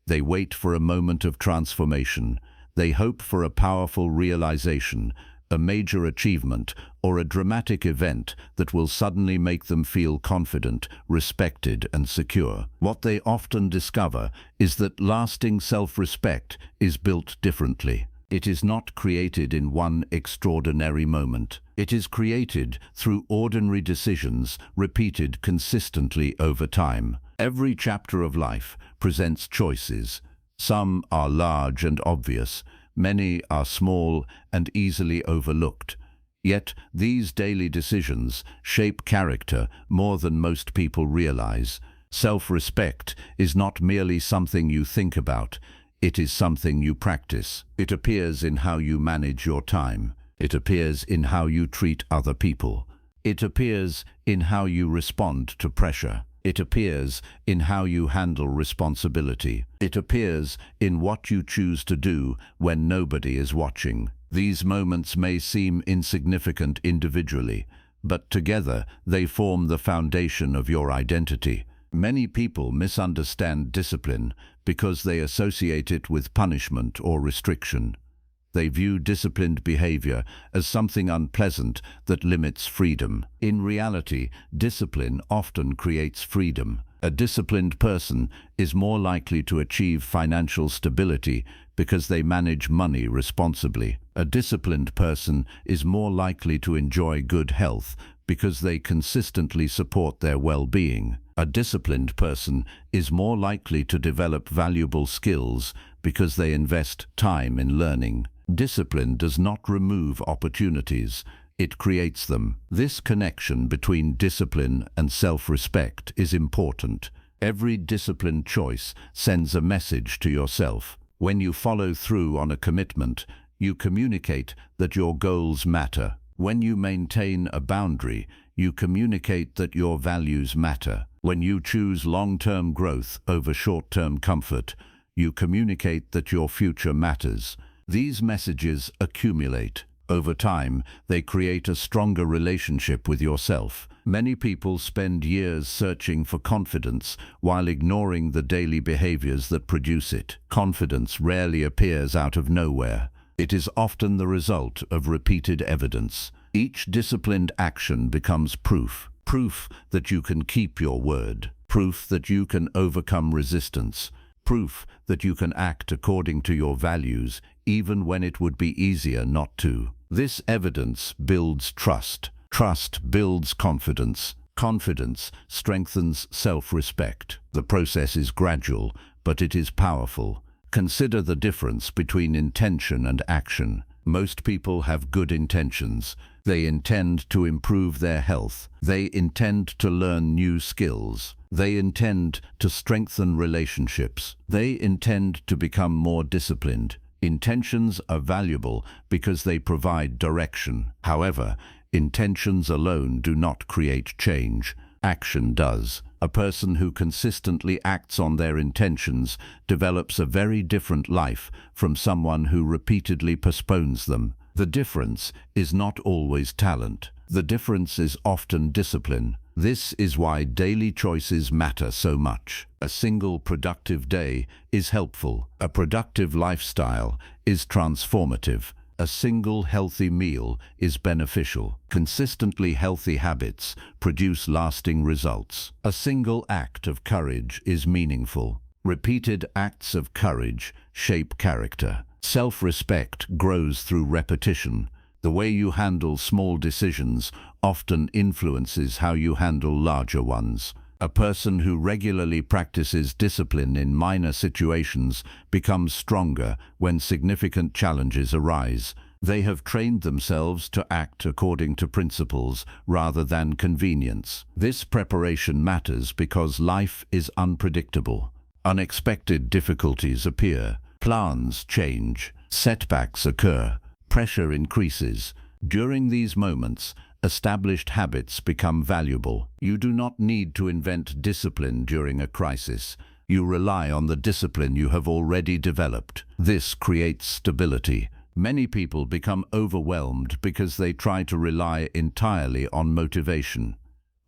They wait for a moment of transformation. They hope for a powerful realization, a major achievement, or a dramatic event that will suddenly make them feel confident, respected, and secure. What they often discover is that lasting self-respect is built differently. It is not created in one extraordinary moment. It is created through ordinary decisions repeated consistently over time. Every chapter of life presents choices. Some are large and obvious. Many are small and easily overlooked. Yet these daily decisions shape character more than most people realize. Self-respect is not merely something you think about. It is something you practice. It appears in how you manage your time. It appears in how you treat other people. It appears in how you respond to pressure. It appears in how you handle responsibility. It appears in what you choose to do when nobody is watching. These moments may seem insignificant individually, but together they form the foundation of your identity. Many people misunderstand discipline because they associate it with punishment or restriction. They view disciplined behavior as something unpleasant that limits freedom. In reality, discipline often creates freedom. A disciplined person is more likely to achieve financial stability because they manage money responsibly. A disciplined person is more likely to enjoy good health because they consistently support their well-being. A disciplined person is more likely to develop valuable skills because they invest time in learning. Discipline does not remove opportunities. it creates them. This connection between discipline and self-respect is important. Every disciplined choice sends a message to yourself. When you follow through on a commitment, you communicate that your goals matter. When you maintain a boundary, you communicate that your values matter. When you choose long-term growth over short-term comfort, you communicate that your future matters. These messages accumulate. Over time, they create a stronger relationship with yourself. Many people spend years searching for confidence while ignoring the daily behaviors that produce it. Confidence rarely appears out of nowhere. It is often the result of repeated evidence. Each disciplined action becomes proof. Proof that you can keep your word. Proof that you can overcome resistance. Proof that you can act according to your values, even when it would be easier not to. This evidence builds trust. Trust builds confidence. Confidence strengthens self-respect. The process is gradual, but it is powerful. Consider the difference between intention and action. Most people have good intentions. They intend to improve their health. They intend to learn new skills. They intend to strengthen relationships. They intend to become more disciplined. Intentions are valuable because they provide direction. However, intentions alone do not create change. Action does. A person who consistently acts on their intentions develops a very different life from someone who repeatedly postpones them. The difference is not always talent. The difference is often discipline. This is why daily choices matter so much. A single productive day is helpful. A productive lifestyle is transformative. A single healthy meal is beneficial. Consistently healthy habits produce lasting results. A single act of courage is meaningful. Repeated acts of courage shape character. Self-respect grows through repetition. The way you handle small decisions often influences how you handle larger ones. A person who regularly practices discipline in minor situations becomes stronger when significant challenges arise. They have trained themselves to act according to principles rather than convenience. This preparation matters because life is unpredictable. Unexpected difficulties appear. Plans change. Setbacks occur. Pressure increases. During these moments, established habits become valuable. You do not need to invent discipline during a crisis. You rely on the discipline you have already developed. This creates stability. Many people become overwhelmed because they try to rely entirely on motivation.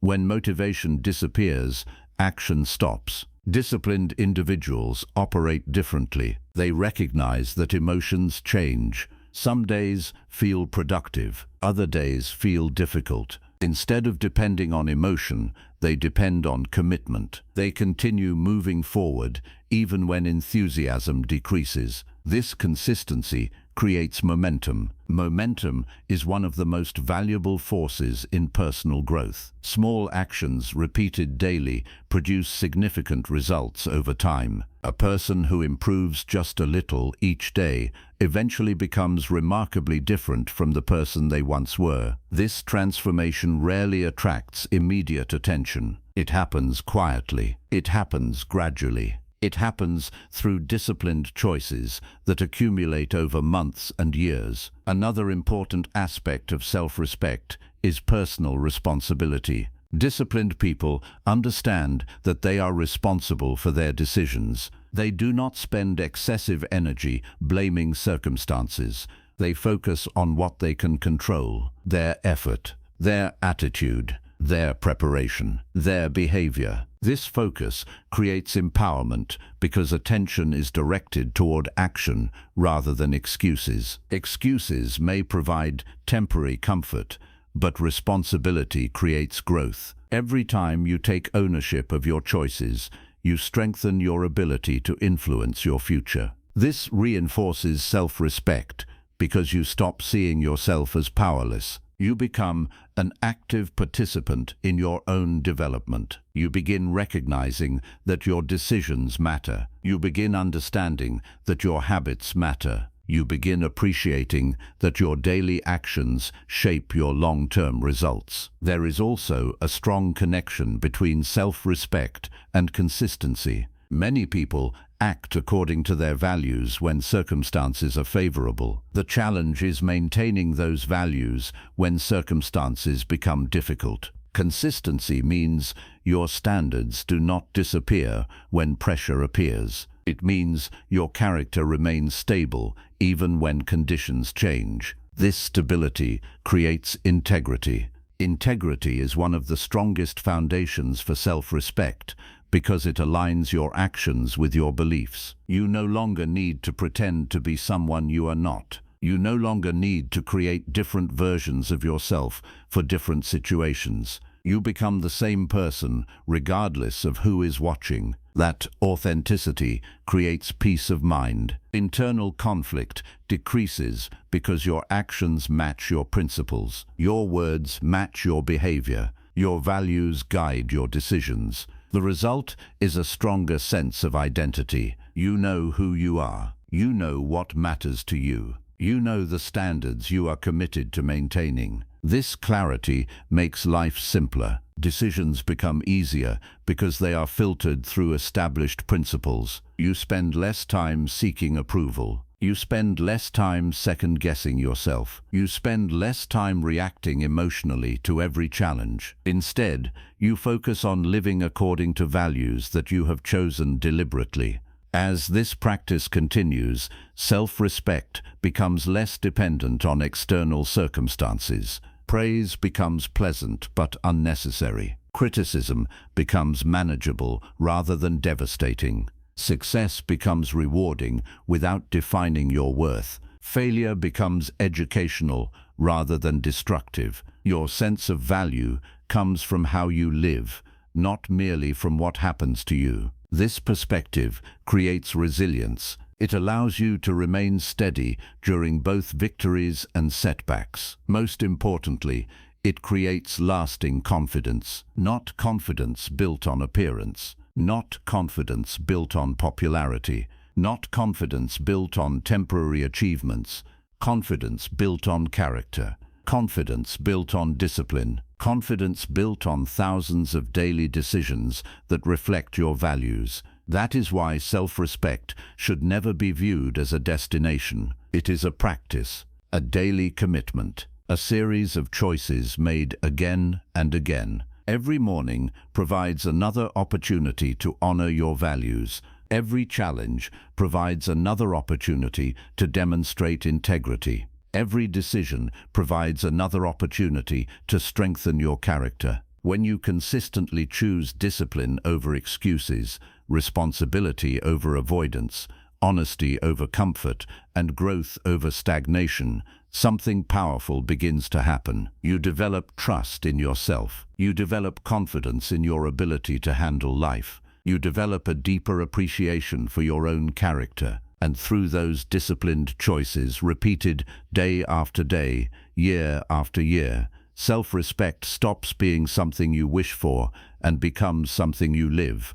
When motivation disappears, action stops. Disciplined individuals operate differently. They recognize that emotions change. Some days feel productive, other days feel difficult. Instead of depending on emotion, they depend on commitment. They continue moving forward even when enthusiasm decreases. This consistency creates momentum. Momentum is one of the most valuable forces in personal growth. Small actions repeated daily produce significant results over time. A person who improves just a little each day eventually becomes remarkably different from the person they once were. This transformation rarely attracts immediate attention. It happens quietly. It happens gradually. It happens through disciplined choices that accumulate over months and years. Another important aspect of self-respect is personal responsibility. Disciplined people understand that they are responsible for their decisions. They do not spend excessive energy blaming circumstances. They focus on what they can control: their effort, their attitude, their preparation, their behavior. This focus creates empowerment because attention is directed toward action rather than excuses. Excuses may provide temporary comfort, but responsibility creates growth. Every time you take ownership of your choices, you strengthen your ability to influence your future. This reinforces self-respect because you stop seeing yourself as powerless. You become an active participant in your own development. You begin recognizing that your decisions matter. You begin understanding that your habits matter. you begin appreciating that your daily actions shape your long-term results. There is also a strong connection between self-respect and consistency. Many people act according to their values when circumstances are favorable. The challenge is maintaining those values when circumstances become difficult. Consistency means your standards do not disappear when pressure appears. It means your character remains stable even when conditions change. This stability creates integrity. Integrity is one of the strongest foundations for self-respect because it aligns your actions with your beliefs. You no longer need to pretend to be someone you are not. You no longer need to create different versions of yourself for different situations. You become the same person regardless of who is watching. That authenticity creates peace of mind. Internal conflict decreases because your actions match your principles. Your words match your behavior. Your values guide your decisions. The result is a stronger sense of identity. You know who you are. You know what matters to you. You know the standards you are committed to maintaining. This clarity makes life simpler. Decisions become easier because they are filtered through established principles. You spend less time seeking approval. You spend less time second-guessing yourself. You spend less time reacting emotionally to every challenge. Instead, you focus on living according to values that you have chosen deliberately. As this practice continues, self-respect becomes less dependent on external circumstances. Praise becomes pleasant but unnecessary. Criticism becomes manageable rather than devastating. Success becomes rewarding without defining your worth. Failure becomes educational rather than destructive. Your sense of value comes from how you live, not merely from what happens to you. This perspective creates resilience. It allows you to remain steady during both victories and setbacks. Most importantly, it creates lasting confidence, not confidence built on appearance, not confidence built on popularity, not confidence built on temporary achievements, confidence built on character, confidence built on discipline, confidence built on thousands of daily decisions that reflect your values. That is why self-respect should never be viewed as a destination. It is a practice, a daily commitment, a series of choices made again and again. Every morning provides another opportunity to honor your values. Every challenge provides another opportunity to demonstrate integrity. Every decision provides another opportunity to strengthen your character. When you consistently choose discipline over excuses, responsibility over avoidance, honesty over comfort, and growth over stagnation, something powerful begins to happen. You develop trust in yourself. You develop confidence in your ability to handle life. You develop a deeper appreciation for your own character. And through those disciplined choices, repeated day after day, year after year, self-respect stops being something you wish for and becomes something you live.